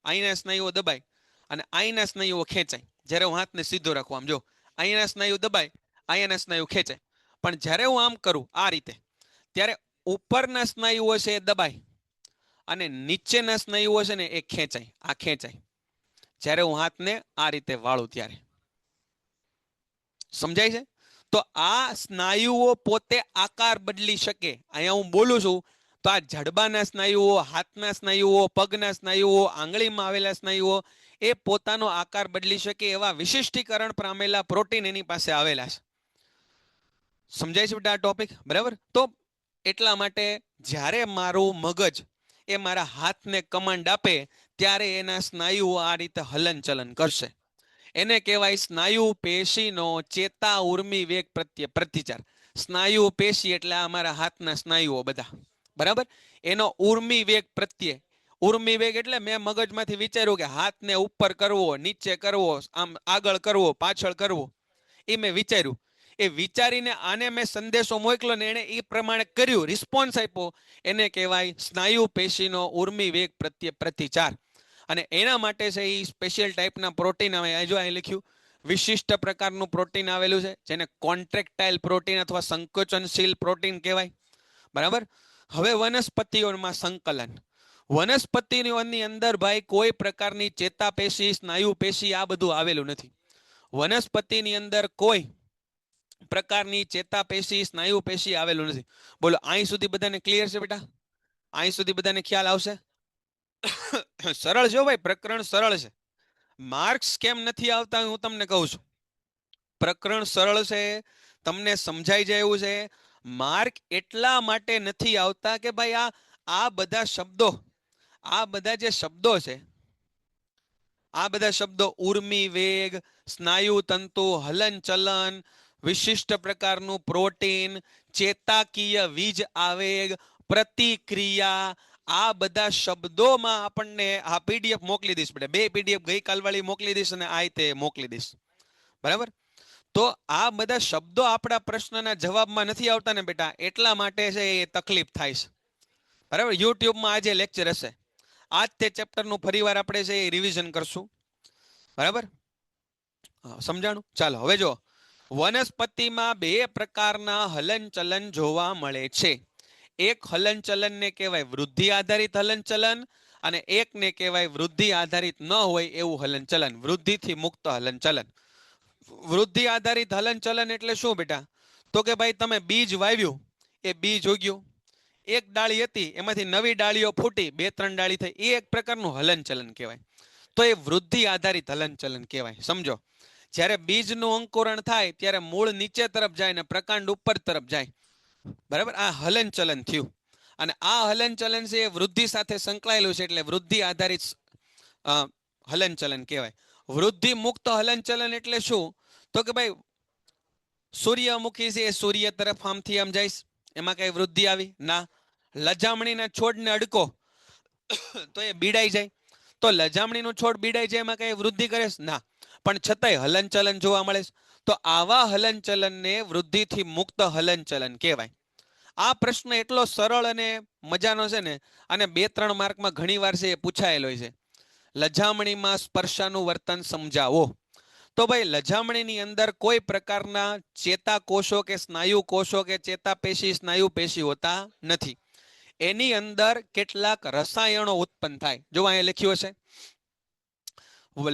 અહીંના સ્નાયુઓ દબાય અને અહીંના સ્નાયુઓ ખેંચાય. જ્યારે હું હાથને સીધો રાખું, આમ જો, અહીંયાના સ્નાયુ દબાય, અહીંયાના સ્નાયુ ખેંચાય. પણ જ્યારે હું આમ કરું આ રીતે, ત્યારે ઉપરના સ્નાયુઓ છે એ દબાય અને નીચેના સ્નાયુઓ છે ને એ ખેંચાય, આ ખેંચાય. જ્યારે હું હાથને આ રીતે વાળું ત્યારે. સમજાય છે? તો આ સ્નાયુઓ પોતે આકાર બદલી શકે. અહીંયા હું બોલું છું તો આ જડબાના સ્નાયુઓ, હાથના સ્નાયુઓ, પગના સ્નાયુઓ, આંગળીમાં આવેલા સ્નાયુઓ એ પોતાનો આકાર બદલી શકે એવા વિશિષ્ટીકરણ પામેલા પ્રોટીન એની પાસે આવેલા છે. સમજાય છે બેટા આ ટોપિક? બરાબર. તો એટલા માટે જ્યારે મારું મગજ એ મારા હાથને કમાન્ડ આપે ત્યારે એના સ્નાયુઓ આ રીતે હલનચલન કરશે. એને કહેવાય સ્નાયુ પેશીનો ચેતા ઉર્મી વેગ પ્રત્યે પ્રતિચાર. સ્નાયુ પેશી એટલે અમારા હાથના સ્નાયુઓ બધા, બરાબર, એનો ઉર્મી વેગ પ્રત્યે. ઉર્મી વેગ એટલે મેં મગજમાંથી વિચાર્યું કે હાથને ઉપર કરવો, નીચે કરવો, આમ આગળ કરવો, પાછળ કરવો, એ મેં વિચાર્યું. એ વિચારીને આને મેં સંદેશો મોકલ્યો ને એને એ પ્રમાણે કર્યું, રિસ્પોન્સ આપ્યો, એને કહેવાય સ્નાયુ પેશીનો ઉર્મી વેગ પ્રત્યે પ્રતિચાર. અને એના માટે છે એ સ્પેશિયલ ટાઈપના પ્રોટીન આવે. જો અહીં લખ્યું વિશિષ્ટ પ્રકારનું પ્રોટીન આવેલું છે, જેને કોન્ટ્રેક્ટાઇલ પ્રોટીન અથવા સંકોચનશીલ પ્રોટીન કહેવાય. બરાબર. હવે વનસ્પતિઓમાં સંકલન. વનસ્પતિઓની અંદર ભાઈ કોઈ પ્રકારની ચેતાપેશી, સ્નાયુ પેશી આ બધું આવેલું નથી. વનસ્પતિની અંદર કોઈ પ્રકારની ચેતાપેશી, સ્નાયુ પેશી આવેલું નથી. બોલો, અહીં સુધી બધાને ક્લિયર છે બેટા? અહીં સુધી બધાને ખ્યાલ આવશે? સરળ છે ભાઈ, પ્રકરણ સરળ છે. માર્ક્સ કેમ નથી આવતા હું તમને કહું છું. પ્રકરણ સરળ છે, તમને સમજાઈ જાય એવું છે. માર્ક એટલા માટે નથી આવતા કે ભાઈ આ બધા શબ્દો, આ બધા જે શબ્દો છે, આ બધા શબ્દો ઉર્મી વેગ, સ્નાયુ તંતુ, હલનચલન, વિશિષ્ટ પ્રકારનું પ્રોટીન, ચેતાકીય વીજ આવેગ, પ્રતિક્રિયા, આ બધા શબ્દોમાં આપણને આ પીડીએફ મોકલી દઈશ બેટા. 2 પીડીએફ ગઈકાલ વાળી મોકલી દઈશ અને આ તે મોકલી દઈશ. બરાબર. તો આ બધા શબ્દો આપણા પ્રશ્નના જવાબમાં નથી આવતા ને બેટા, એટલા માટે છે એ તકલીફ થાય છે. બરાબર. યુટ્યુબમાં આજે લેક્ચર હશે, આજ તે ચેપ્ટરનું ફરીવાર આપણે છે એ રિવિઝન કરશું. બરાબર. સમજાણું? ચાલો હવે જો, વનસ્પતિમાં 2 પ્રકારના હલનચલન જોવા મળે છે. એક હલનચલનને કહેવાય વૃદ્ધિ આધારિત હલનચલન અને એકને કહેવાય વૃદ્ધિ આધારિત ન હોય એવું હલનચલન, વૃદ્ધિથી મુક્ત હલનચલન. વૃદ્ધિ આધારિત હલનચલન એટલે શું બેટા? તો કે ભાઈ તમે બીજ વાવ્યું, એ બીજ ઉગ્યું, એક ડાળી હતી એમાંથી નવી ડાળીઓ ફૂટી, 2-3 ડાળી થઈ, એ એક પ્રકારનું હલનચલન કહેવાય. તો એ વૃદ્ધિ આધારિત હલનચલન કહેવાય. સમજો, જ્યારે બીજનું અંકુરણ થાય ત્યારે મૂળ નીચે તરફ જાય ને પ્રકાંડ ઉપર તરફ જાય, બરાબર? આ હલનચલન થયું. અને આ હલનચલન છે એ વૃદ્ધિ સાથે સંકળાયેલું છે, એટલે વૃદ્ધિ આધારિત હલનચલન કહેવાય. વૃદ્ધિ મુક્ત હલનચલન એટલે શું? તો કે ભાઈ સૂર્યમુખી છે એ સૂર્ય તરફ આમથી આમ જાય, એમાં કઈ વૃદ્ધિ આવી ના. લજામણીના છોડને અડકો તો એ બીડાઈ જાય, તો લજામણીનું છોડ બીડાઈ જાય એમાં કઈ વૃદ્ધિ કરે ના, પણ છતાંય હલનચલન જોવા મળે. તો આવા હલનચલનને વૃદ્ધિથી મુક્ત હલનચલન કહેવાય. આ પ્રશ્ન એટલો સરળ અને મજાનો છે ને, અને 2-3 માર્કમાં ઘણીવાર છે એ પૂછાયેલો છે. લજામણીમાં સ્પર્શાનું વર્તન સમજાવો. તો ભાઈ લજામણીની અંદર કોઈ પ્રકારના ચેતાકોષો કે સ્નાયુ કોષો કે ચેતાપેશી સ્નાયુ પેશી હોતા નથી. એની અંદર કેટલાક રસાયણો ઉત્પન્ન થાય. જો અહીંયા લખ્યું હશે,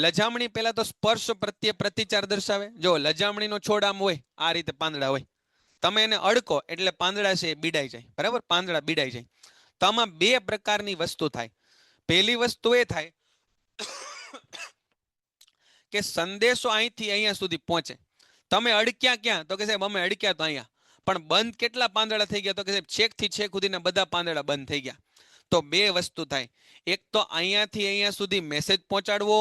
લજામણી પહેલા તો સ્પર્શ પ્રત્યે પ્રતિચાર દર્શાવે. જો લજામણીનો છોડ આમ હોય, આ રીતે પાંદડા હોય, તમે એને અડકો એટલે પાંદડા છે એ બીડાઈ જાય, બરાબર? પાંદડા બીડાઈ જાય. તો આમાં 2 પ્રકારની વસ્તુ થાય. પહેલી વસ્તુ એ થાય કે સંદેશો અહીંથી અહીંયા સુધી પહોંચે. તમે અડક્યા ક્યાં? તો કે સાહેબ અમે અડક્યા તો અહીંયા, પણ બંધ કેટલા પાંદડા થઈ ગયા? તો કે સાહેબ છેક થી છેક સુધીના બધા પાંદડા બંધ થઈ ગયા. તો 2 વસ્તુ થાય. એક તો અહીંયાથી અહીંયા સુધી મેસેજ પહોંચાડવો,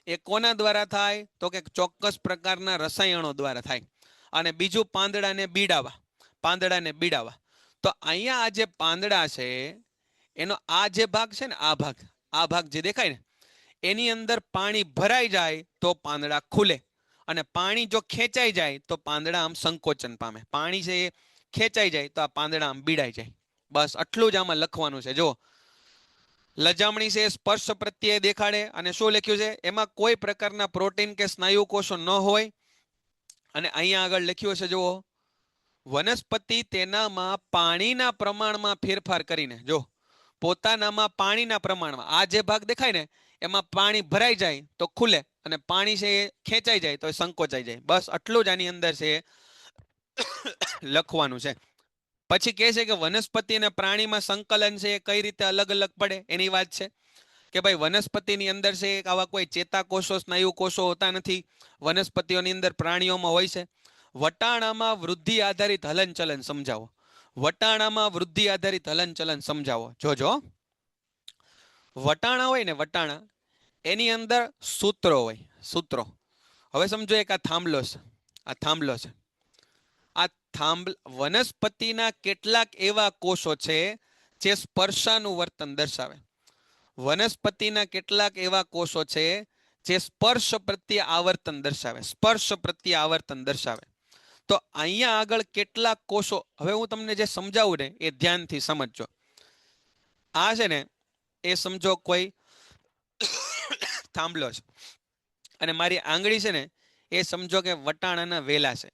એ કોના દ્વારા થાય? તો કે ચોક્કસ પ્રકારના રસાયણો દ્વારા થાય. અને બીજું પાંદડાને બીડાવા, પાંદડાને બીડાવા. તો અહીંયા આ જે પાંદડા છે એનો આ જે ભાગ છે ને, આ ભાગ જે દેખાય ને, એની અંદર પાણી ભરાઈ જાય તો પાંદડા ખુલે, અને પાણી જો ખેંચાઈ જાય તો પાંદડા આમ સંકોચન પામે. પાણી છે એ ખેંચાઈ જાય તો આ પાંદડા આમ બીડાઈ જાય. બસ આટલું જ આમાં લખવાનું છે. જો લજામણી છે સ્પર્શ પ્રત્યે દેખાડે, અને શું લખ્યું છે એમાં કોઈ પ્રકારના પ્રોટીન કે સ્નાયુ કોષો ન હોય. અને અહીંયા આગળ લખ્યું છે, જુઓ, વનસ્પતિ તેનામાં પાણીના પ્રમાણમાં ફેરફાર કરીને, જો પોતાનામાં પાણીના પ્રમાણમાં, આ જે ભાગ દેખાય ને એમાં પાણી ભરાઈ જાય તો ખુલે, અને પાણી છે એ ખેંચાઈ જાય તો સંકોચાઈ જાય. બસ આટલું જ આની અંદર છે લખવાનું છે. પછી કહે છે કે વનસ્પતિ અને પ્રાણીમાં સંકલન છે એ કઈ રીતે અલગ અલગ પડે એની વાત છે. કે ભાઈ વનસ્પતિની અંદર છે આવા કોઈ ચેતાકોષો સ્નાયુ કોષો હોતા નથી, વનસ્પતિઓની અંદર પ્રાણીઓમાં હોય છે. વટાણામાં વૃદ્ધિ આધારિત હલનચલન સમજાવો. વટાણામાં વૃદ્ધિ આધારિત હલનચલન સમજાવો. જોજો, વટાણા હોય ને, વટાણા એની અંદર સૂત્રો હોય, સૂત્રો. હવે સમજો એક આ થાંભલો છે, આ થાંભલો છે. આ વનસ્પતિના કેટલાક એવા કોષો છે જે સ્પર્શાનું વર્તન દર્શાવે. વનસ્પતિના કેટલાક એવા કોષો છે જે સ્પર્શ પ્રત્યે આવર્તન દર્શાવે, સ્પર્શ પ્રત્યે આવર્તન દર્શાવે. તો અહીંયા આગળ કેટલાક કોષો, હવે હું તમને જે સમજાવું ને એ ધ્યાનથી સમજજો. આ છે ને એ સમજો કોઈ થાંભલો છે, અને મારી આંગળી છે ને એ સમજો કે વટાણાના વેલા છે,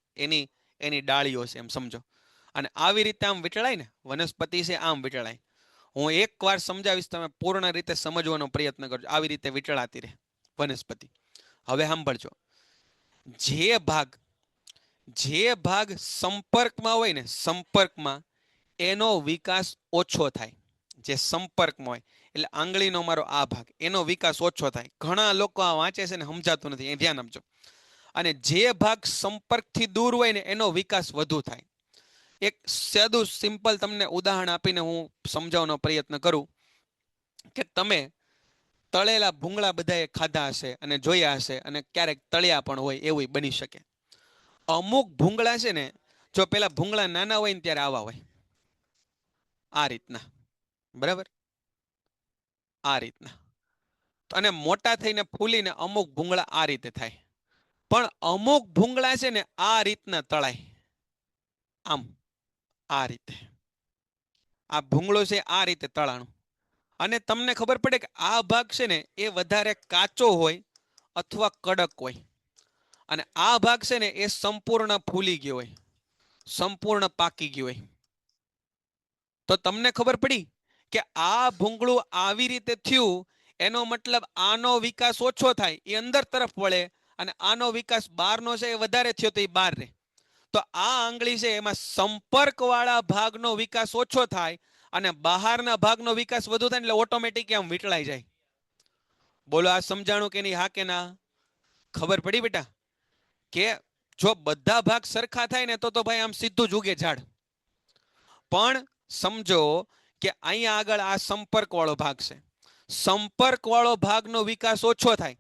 એની ડાળીઓ છે, એમ સમજો. અને આવી રીતે આમ વીંટળાય ને, વનસ્પતિ છે આમ વીંટળાય. હું એકવાર સમજાવીશ, તમે પૂર્ણ રીતે સમજવાનો પ્રયત્ન કરજો. આવી રીતે વીંટળાતી રહે વનસ્પતિ. હવે સાંભળજો, જે ભાગ સંપર્કમાં હોય ને, સંપર્કમાં, એનો વિકાસ ઓછો થાય. જે સંપર્કમાં હોય એટલે આંગળીનો મારો આ ભાગ, એનો વિકાસ ઓછો થાય. ઘણા લોકો આ વાંચે છે ને સમજાતું નથી, એ ધ્યાન આપજો. અને જે ભાગ સંપર્કથી દૂર હોય ને એનો વિકાસ વધુ થાય. એક સાદું સિમ્પલ તમને ઉદાહરણ આપીને હું સમજાવવાનો પ્રયત્ન કરું કે તમે તળેલા ભૂંગળા બધાએ ખાધા હશે અને જોયા હશે, અને ક્યારેક તળ્યા પણ હોય, એવું બની શકે. અમુક ભૂંગળા છે ને, જો પેલા ભૂંગળા નાના હોય ને ત્યારે આવા હોય, આ રીતના, બરાબર, આ રીતના. અને મોટા થઈને ફૂલીને અમુક ભૂંગળા આ રીતે થાય. પણ અમુક ભૂંગળા છે ને આ રીતના તળાય, આમ, આ રીતે. આ ભૂંગળો છે આ રીતે તળાણું. અને તમને ખબર પડે કે આ ભાગ છે ને એ વધારે કાચો હોય અથવા કડક હોય, અને આ ભાગ છે ને એ સંપૂર્ણ ફૂલી ગયો હોય, સંપૂર્ણ પાકી ગયો હોય. તો તમને ખબર પડી કે આ ભૂંગળું આવી રીતે થયું, એનો મતલબ આનો વિકાસ ઓછો થાય એ અંદર તરફ વળે, અને આનો વિકાસ બહારનો છે એ વધારે થયો તો એ બહાર રહે. તો આ આંગળી છે એમાં સંપર્ક વાળા ભાગનો વિકાસ ઓછો થાય અને બહારના ભાગનો વિકાસ વધુ થાય, એટલે ઓટોમેટિક આમ વીંટળાઈ જાય. બોલો આ સમજાણું કે નહીં? હા કે ના? ખબર પડી બેટા? કે જો બધા ભાગ સરખા થાય ને તો ભાઈ આમ સીધું જ ઉગે ઝાડ. પણ સમજો કે અહીંયા આગળ આ સંપર્ક વાળો ભાગ છે, સંપર્ક વાળો ભાગનો વિકાસ ઓછો થાય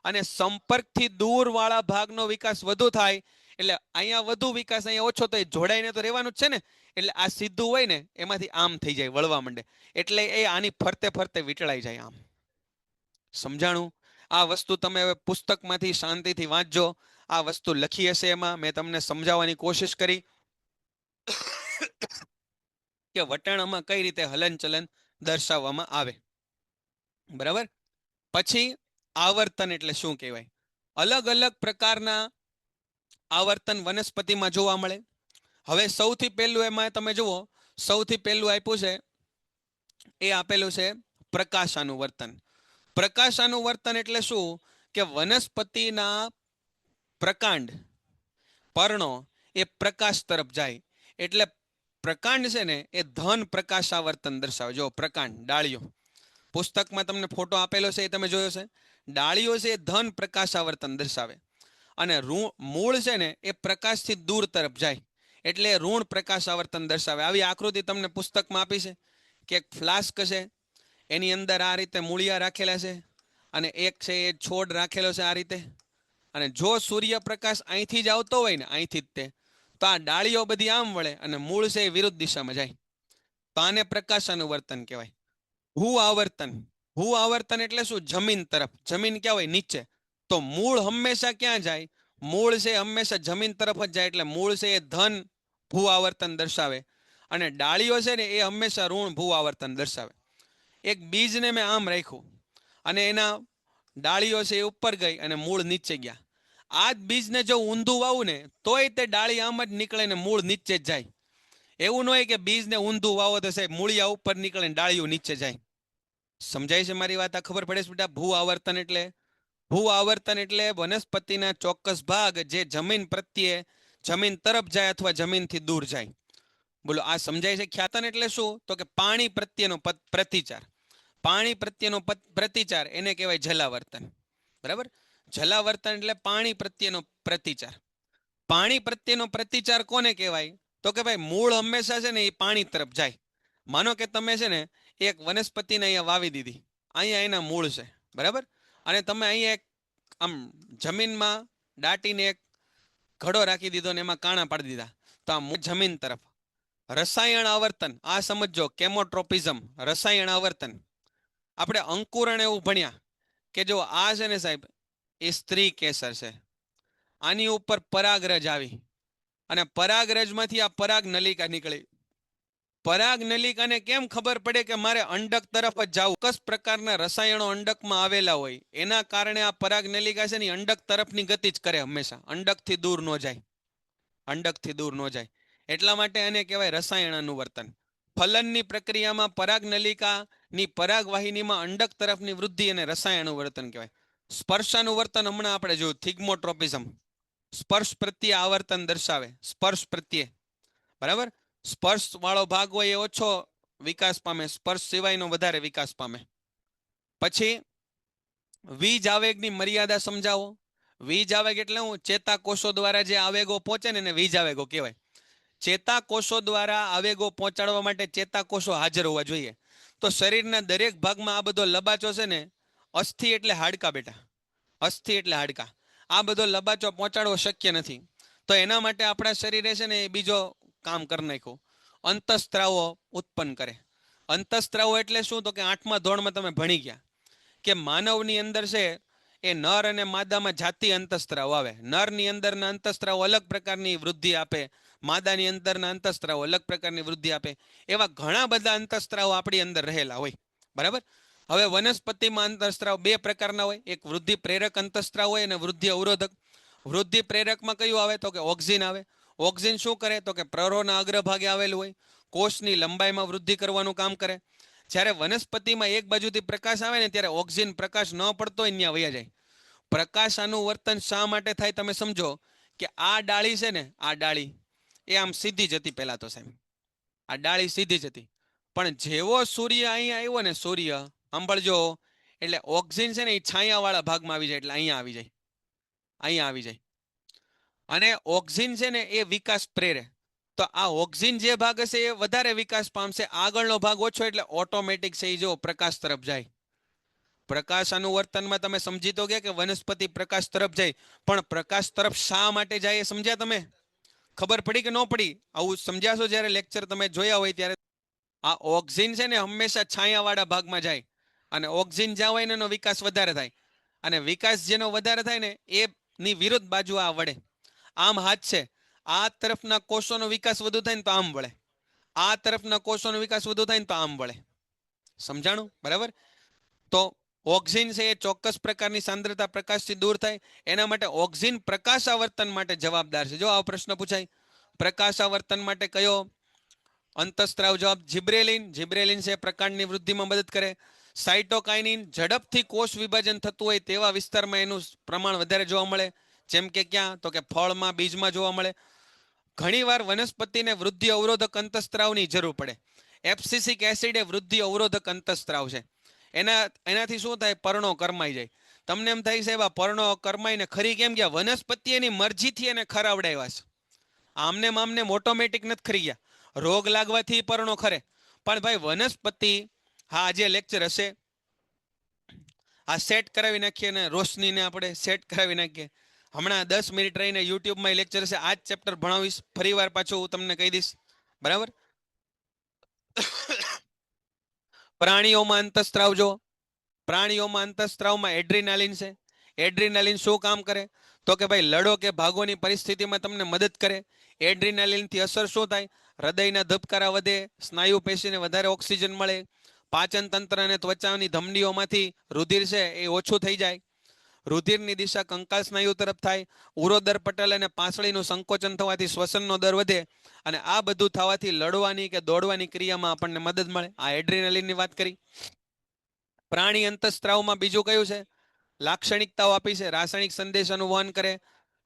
અને સંપર્કથી દૂર વાળા ભાગનો વિકાસ વધુ થાય, એટલે અહીંયા વધુ વિકાસ અહીંયા ઓછો થાય, જોડાઈને તો રહેવાનું જ છે ને. એટલે આ સીધું હોય ને એમાંથી આમ થઈ જાય, વળવા માંડે, એટલે એ આની ફરતે ફરતે વીંટળાઈ જાય આમ. સમજાણું? આ વસ્તુ તમે હવે પુસ્તકમાંથી શાંતિથી વાંચજો. આ વસ્તુ લખી હશે એમાં, મેં તમને સમજાવવાની કોશિશ કરી કે વટાણામાં કઈ રીતે હલનચલન દર્શાવવામાં આવે. બરાબર? પછી આવર્તન એટલે શું કહેવાય? અલગ અલગ પ્રકારના આવર્તન વનસ્પતિમાં જોવા મળે. હવે સૌથી પહેલું એમાં તમે જુઓ, સૌથી પહેલું આપ્યું છે એ આપેલું છે પ્રકાશાનુવર્તન. પ્રકાશાનુવર્તન એટલે શું? કે વનસ્પતિના પ્રકાંડ, પર્ણો એ પ્રકાશ તરફ જાય, એટલે પ્રકાંડ છે ને એ ધન પ્રકાશાવર્તન દર્શાવે. જો પ્રકાંડ, ડાળીઓ, પુસ્તકમાં તમને ફોટો આપેલો છે એ તમે જોયો છે. ડાળીઓ છે એ ધન પ્રકાશાવર્તન દર્શાવે, અને મૂળ છે ને એ પ્રકાશથી દૂર તરફ જાય, એટલે ઋણ પ્રકાશાવર્તન દર્શાવે. આવી આકૃતિ તમને પુસ્તકમાં આપી છે કે એક ફ્લાસ્ક છે, એની અંદર આ રીતે મૂળિયા રાખેલા છે, અને એક છે એ છોડ રાખેલો છે આ રીતે, અને જો સૂર્યપ્રકાશ અહીંથી જ આવતો હોય ને, અહીંથી જ તે, તો આ ડાળીઓ બધી આમ વળે અને મૂળ છે એ વિરુદ્ધ દિશામાં જાય. તો આને પ્રકાશાનુવર્તન કહેવાય. ભૂ આવર્તન, ભૂ આવર્તન એટલે શું? જમીન તરફ. જમીન ક્યાં હોય? નીચે. તો મૂળ હંમેશા ક્યાં જાય? મૂળ છે હંમેશા જમીન તરફ જ જાય, એટલે મૂળ છે એ ધન ભૂ આવર્તન દર્શાવે, અને ડાળીઓ છે ને એ હંમેશા ઋણ ભૂ આવર્તન દર્શાવે. એક બીજને મેં આમ રાખ્યું અને એના ડાળીઓ છે એ ઉપર ગઈ અને મૂળ નીચે ગયા. આ જ બીજને જો ઊંધું વાવું ને તોય તે ડાળી આમ જ નીકળે ને મૂળ નીચે જ જાય. એવું ન હોય કે બીજને ઊંધું વાવો તો સાહેબ મૂળિયા ઉપર નીકળે ને ડાળીઓ નીચે જાય. સમજાય છે મારી વાત? આ ખબર પડે છે બેટા? ભૂ આવર્તન એટલે, ભૂ આવર્તન એટલે વનસ્પતિના ચોક્કસ ભાગ જે જમીન પ્રત્યે, જમીન તરફ જાય અથવા જમીનથી દૂર જાય. બોલો આ સમજાય છે? ખ્યાતન એટલે શું? તો કે પાણી પ્રત્યેનો પ્રતિચાર. પાણી પ્રત્યેનો પ્રતિચાર એને કહેવાય જલાવર્તન. બરાબર? જલાવર્તન એટલે પાણી પ્રત્યેનો પ્રતિચાર. પાણી પ્રત્યેનો પ્રતિચાર કોને કહેવાય? તો કે ભાઈ મૂળ હંમેશા છે ને એ પાણી તરફ જાય. માનો કે તમે છે ને એક વનસ્પતિને અહીંયા વાવી દીધી, અહીંયા એના મૂળ છે, બરાબર, અને તમે અહીંયા એક આમ જમીનમાં દાટીને એક ઘડો રાખી દીધો ને એમાં કાણા પાડી દીધા, તો આ જમીન તરફ. રસાયણ આવર્તન, આ સમજો, કેમોટ્રોપિઝમ, રસાયણ આવર્તન. આપણે અંકુરણ એવું ભણ્યા કે જો આ છે ને સાહેબ એ સ્ત્રી કેસર છે, આની ઉપર પરાગરજ આવી અને પરાગરજમાંથી આ પરાગ નલિકા નીકળી. પરાગ નલિકાને કેમ ખબર પડે કે મારે અંડક તરફ જ જવું? ચોક્કસ પ્રકારના રસાયણો અંડકમાં આવેલા હોય, એના કારણે આ પરાગ નલિકા છે ને અંડક તરફની ગતિ જ કરે હંમેશા, અંડકથી દૂર ન જાય, અંડકથી દૂર ન જાય. એટલા માટે એને કહેવાય રસાયણ અનુવર્તન. ફલનની પ્રક્રિયામાં પરાગ નલિકાની પરાગવાહિનીમાં અંડક તરફની વૃદ્ધિ અને રસાયણ અનુવર્તન કહેવાય. સ્પર્શાનુવર્તન હમણાં આપણે જોયું, થિગ્મોટ્રોપિઝમ, સ્પર્શ પ્રત્યે આવર્તન દર્શાવે, સ્પર્શ પ્રત્યે, બરાબર. સ્પર્શ વાળો ભાગ હોય એ ઓછો વિકાસ પામે, સ્પર્શ સિવાયનો વધારે વિકાસ પામે. પછી વીજ આવેગની મર્યાદા સમજાવો. વીજ આવેગ એટલે હું? ચેતાકોષો દ્વારા જે આવેગો પહોંચે ને એને વીજ આવેગો કહેવાય. ચેતાકોષો દ્વારા આવેગો પહોંચાડવા માટે ચેતાકોષો હાજર હોવા જોઈએ. તો શરીરના દરેક ભાગમાં આ બધો લબાચો છે ને, અસ્થિ એટલે હાડકા બેટા, અસ્થિ એટલે હાડકા, આ બધો લબાચો પહોંચાડવો શક્ય નથી. તો એના માટે આપણા શરીરે છે ને એ બીજો કામ કરી નાખ્યું, અંતઃસ્ત્રાવો ઉત્પન્ન કરે. અંતઃસ્ત્રાવો એટલે શું? તો કે 8મા ધોરણમાં તમે ભણી ગયા કે માનવની અંદર છે એ નર અને માદામાં જાતિ અંતઃસ્ત્રાવ આવે. નરની અંદરના અંતઃસ્ત્રાવો અલગ પ્રકારની વૃદ્ધિ આપે, માદાની અંદરના અંતઃસ્ત્રાવો અલગ પ્રકારની વૃદ્ધિ આપે. એવા ઘણા બધા અંતઃસ્ત્રાવો આપણી અંદર રહેલા હોય, બરાબર. હવે વનસ્પતિમાં અંતઃસ્ત્રાવ બે પ્રકારના હોય, એક વૃદ્ધિ પ્રેરક અંતઃસ્ત્રાવ હોય અને વૃદ્ધિ અવરોધક. વૃદ્ધિ પ્રેરકમાં કયું આવે? તો કે ઓક્સિન આવે. ઓક્સિન શું કરે? તો કે પ્રરોહના અગ્રભાગે આવેલું હોય. કોષની લંબાઈમાં વૃદ્ધિ કરવાનું કામ કરે. જ્યારે વનસ્પતિમાં એક બાજુથી પ્રકાશ આવે ને ત્યારે ઓક્સિજન પ્રકાશ ન પડતો હોય ત્યાં વયા જાય. પ્રકાશ અનુવર્તન શા માટે થાય તમે સમજો કે આ ડાળી છે ને, આ ડાળી એ આમ સીધી જ હતી પહેલા તો સાહેબ, આ ડાળી સીધી જ હતી. પણ જેવો સૂર્ય અહીંયા આવ્યો ને, સૂર્ય સાંભળજો, એટલે ઓક્સિજન છે ને એ છાયાવાળા ભાગમાં આવી જાય, એટલે અહીંયા આવી જાય, અહીંયા આવી જાય. અને ઓક્સિજન છે ને એ વિકાસ પ્રેરે. તો આ ઓક્સિજન જે ભાગ હશે એ વધારે વિકાસ પામશે, આગળનો ભાગ ઓછો, એટલે ઓટોમેટિક છે એ જો પ્રકાશ તરફ જાય. પ્રકાશ અનુવર્તનમાં તમે સમજી તો ગયા કે વનસ્પતિ પ્રકાશ તરફ જાય, પણ પ્રકાશ તરફ શા માટે જાય એ સમજ્યા તમે? ખબર પડી કે ન પડી? આવું સમજ્યાશો જ્યારે લેક્ચર તમે જોયા હોય ત્યારે. આ ઓક્સિજન છે ને હંમેશા છાયાવાળા ભાગમાં જાય, અને ઓક્સિજન જ્યાં હોય ને એનો વિકાસ વધારે થાય, અને વિકાસ જેનો વધારે થાય ને એની વિરુદ્ધ બાજુ આ વળે. આમ હાથ છે, આ તરફના કોષોનો વિકાસ વધુ થાય ને તો આમ વળે, આ તરફના કોષોનો વિકાસ વધુ થાય ને તો આમ વળે. સમજાણું? બરાબર. તો ઓક્સિજન છે એ ચોક્કસ પ્રકારની સાંદ્રતા પ્રકાશથી દૂર થાય, એના માટે ઓક્સિજન પ્રકાશાવર્તન માટે જવાબદાર છે. જો આ પ્રશ્ન પૂછાય, પ્રકાશાવર્તન માટે કયો અંતઃસ્ત્રાવ જવાબ? જિબ્રેલિન. જિબ્રેલિન છે પ્રકાંડની વૃદ્ધિમાં મદદ કરે. સાઇટોકાઇનિન ઝડપથી કોષ વિભાજન થતું હોય તેવા વિસ્તારમાં એનું પ્રમાણ વધારે જોવા મળે. જેમ કે ક્યાં? તો કે ફળમાં, બીજમાં જોવા મળે. ઘણીવાર વનસ્પતિને વૃદ્ધિ અવરોધક અંતઃસ્ત્રાવની જરૂર પડે. એબ્સિસિક એસિડ એ વૃદ્ધિ અવરોધક અંતઃસ્ત્રાવ છે. એનાથી શું થાય? પર્ણો કરમાઈ જાય. તમને એમ થાય સાહેબ આ પર્ણો કરમાઈને ખરી કેમ ગયા? વનસ્પતિ એની મરજીથી એને ખરાવડાવ્યા છે. આમને મામને ઓટોમેટિક નથી ખરી ગયા, રોગ લાગવાથી પર્ણો ખરે. પણ ભાઈ વનસ્પતિ, હા આજે લેક્ચર હશે, આ સેટ કરાવી નાખીએ ને રોશનીને આપણે સેટ કરાવી નાખીએ. હમણાં 10 મિનિટ રહીને યુટ્યુબમાં લેક્ચર હશે, આ જ ચેપ્ટર ભણાવીશ, ફરી વાર પાછું હું તમને કહી દઈશ. બરાબર. પ્રાણીઓમાં અંતઃસ્ત્રાવ જો, પ્રાણીઓમાં અંતઃસ્ત્રાવમાં એડ્રીનાલિન છે. એડ્રીનાલિન શું કામ કરે? તો કે ભાઈ લડો કે ભાગોની પરિસ્થિતિમાં તમને મદદ કરે. એડ્રીનાલિનથી અસર શું થાય? હૃદયના ધબકારા વધે, સ્નાયુ પેશીને વધારે ઓક્સિજન મળે, પાચન તંત્ર અને ત્વચાની ધમનીઓમાંથી રુધિર છે એ ઓછું થઈ જાય, રુધિરની દિશા કંકાલ સ્નાયુ તરફ થાય, ઉરોદર પટલ અને પાંસળીનું સંકોચન થવાથી શ્વસનનો દર વધે, અને આ બધું થવાથી લડવાની કે દોડવાની ક્રિયામાં આપણને મદદ મળે. આ એડ્રીનાલિનની વાત કરી. પ્રાણી અંતઃસ્ત્રાવમાં બીજું કયું છે? લાક્ષણિકતાઓ આપી છે. રાસાયણિક સંદેશાનું વહન કરે,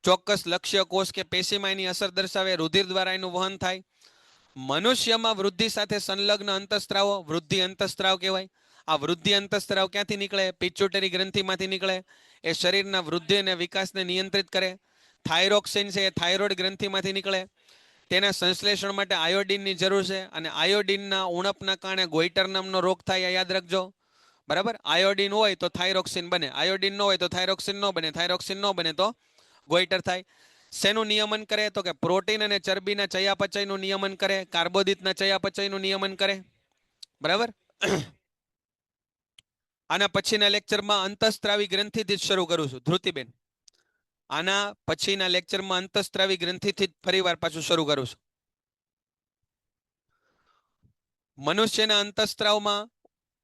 ચોક્કસ લક્ષ્ય કોષ કે પેશીમાં એની અસર દર્શાવે, રુધિર દ્વારા એનું વહન થાય. મનુષ્યમાં વૃદ્ધિ સાથે સંલગ્ન અંતઃસ્ત્રાવો વૃદ્ધિ અંતઃસ્ત્રાવ કહેવાય. આ વૃદ્ધિ અંતઃસ્ત્રાવ ક્યાંથી નીકળે? પિટ્યુટરી ગ્રંથિમાંથી નીકળે. એ શરીરના વૃદ્ધિ અને વિકાસને નિયંત્રિત કરે. થાઇરોક્સિન છે એ થાઇરોઇડ ગ્રંથિમાંથી નીકળે. તેના સંશ્લેષણ માટે આયોડિનની જરૂર છે, અને આયોડિનના ઉણપના કારણે ગોઈટર નામનો રોગ થાય, યાદ રાખજો. બરાબર. આયોડિન હોય તો થાઇરોક્સિન બને, આયોડિન ન હોય તો થાઇરોક્સિન ન બને, થાઇરોક્સિન ન બને તો ગોઈટર થાય. શેનું નિયમન કરે? તો કે પ્રોટીન અને ચરબીના ચયાપચયનું નિયમન કરે, કાર્બોદિતના ચયાપચયનું નિયમન કરે. બરાબર. આના પછીના લેક્ચરમાં અંતઃસ્ત્રાવી ગ્રંથિથી જ શરૂ કરું છું ધ્રુતિબેન. આના પછીના લેક્ચરમાં અંતઃસ્ત્રાવી ગ્રંથિથી જ ફરીવાર પાછું શરૂ કરું છું. મનુષ્યના અંતઃસ્ત્રાવમાં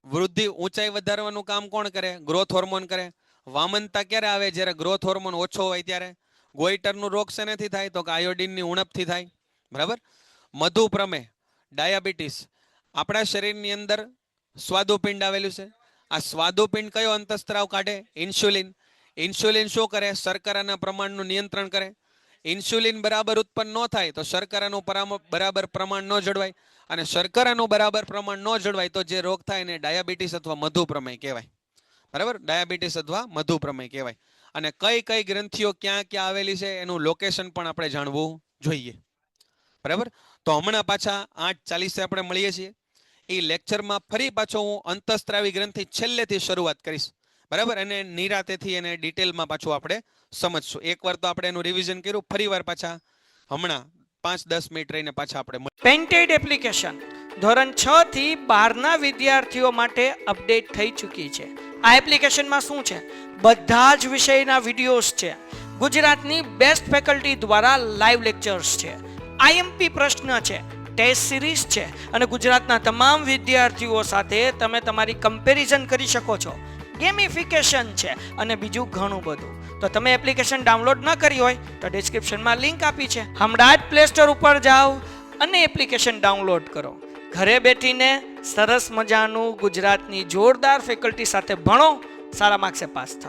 વૃદ્ધિ, ઊંચાઈ વધારવાનું કામ કોણ કરે? ગ્રોથ હોર્મોન કરે. વામનતા ક્યારે આવે? જ્યારે ગ્રોથ હોર્મોન ઓછો હોય ત્યારે. ગોઈટરનું રોગ શેનાથી થાય? તો કે આયોડિનની ઉણપથી થાય. બરાબર. મધુપ્રમેહ, ડાયાબિટીસ. આપણા શરીરની અંદર સ્વાદુપિંડ આવેલું છે. આ સ્વાદુપિંડ કયો અંતઃસ્ત્રાવ કાઢે? ઇન્સ્યુલિન. ઇન્સ્યુલિન શું કરે? શર્કરાના પ્રમાણનું નિયંત્રણ કરે. ઇન્સ્યુલિન બરાબર ઉત્પન્ન ન થાય તો શર્કરાનું બરાબર પ્રમાણ ન જળવાય, અને શર્કરાનું બરાબર પ્રમાણ ન જળવાય તો જે રોગ થાય એને ડાયાબિટીસ અથવા મધુપ્રમેહ કહેવાય. બરાબર. ડાયાબિટીસ અથવા મધુપ્રમેહ કહેવાય. અને કઈ કઈ ગ્રંથિઓ ક્યાં ક્યાં આવેલી છે એનું લોકેશન પણ આપણે જાણવું જોઈએ. બરાબર. તો હમણાં પાછા 8:40 આપણે મળીએ છીએ. એ લેક્ચરમાં ફરી પાછો હું અંતઃસ્ત્રાવી ગ્રંથિ છેલ્લેથી શરૂઆત કરીશ. બરાબર. અને નિરાતેથી એને ડિટેલમાં પાછું આપણે સમજશું. એકવાર તો આપણે એનું રિવિઝન કર્યું, ફરીવાર પાછા હમણાં 5-10 મિનિટ રહીને પાછા આપણે પેન્ટેડ એપ્લિકેશન ધોરણ 6 થી 12ના વિદ્યાર્થીઓ માટે અપડેટ થઈ ચૂકી છે. આ એપ્લિકેશનમાં શું છે? બધા જ વિષયના વિડીયોઝ છે. ગુજરાતની બેસ્ટ ફેકલ્ટી દ્વારા લાઈવ લેક્ચર્સ છે. આઈએમપી પ્રશ્ન છે, ટેસ્ટ સિરીઝ છે, અને ગુજરાતના તમામ વિદ્યાર્થીઓ સાથે તમે તમારી કમ્પેરિઝન કરી શકો છો. ગેમિફિકેશન છે અને બીજું ઘણું બધું. તો તમે એપ્લિકેશન ડાઉનલોડ ન કરી હોય તો ડિસ્ક્રિપ્શનમાં લિંક આપી છે. હમણાં જ પ્લે સ્ટોર ઉપર જાઓ, અને એપ્લિકેશન ડાઉનલોડ કરો. ઘરે બેઠીને સરસ મજાનું ગુજરાતની જોરદાર ફેકલ્ટી સાથે ભણો, સારા માર્ક્સે પાસ થાઓ.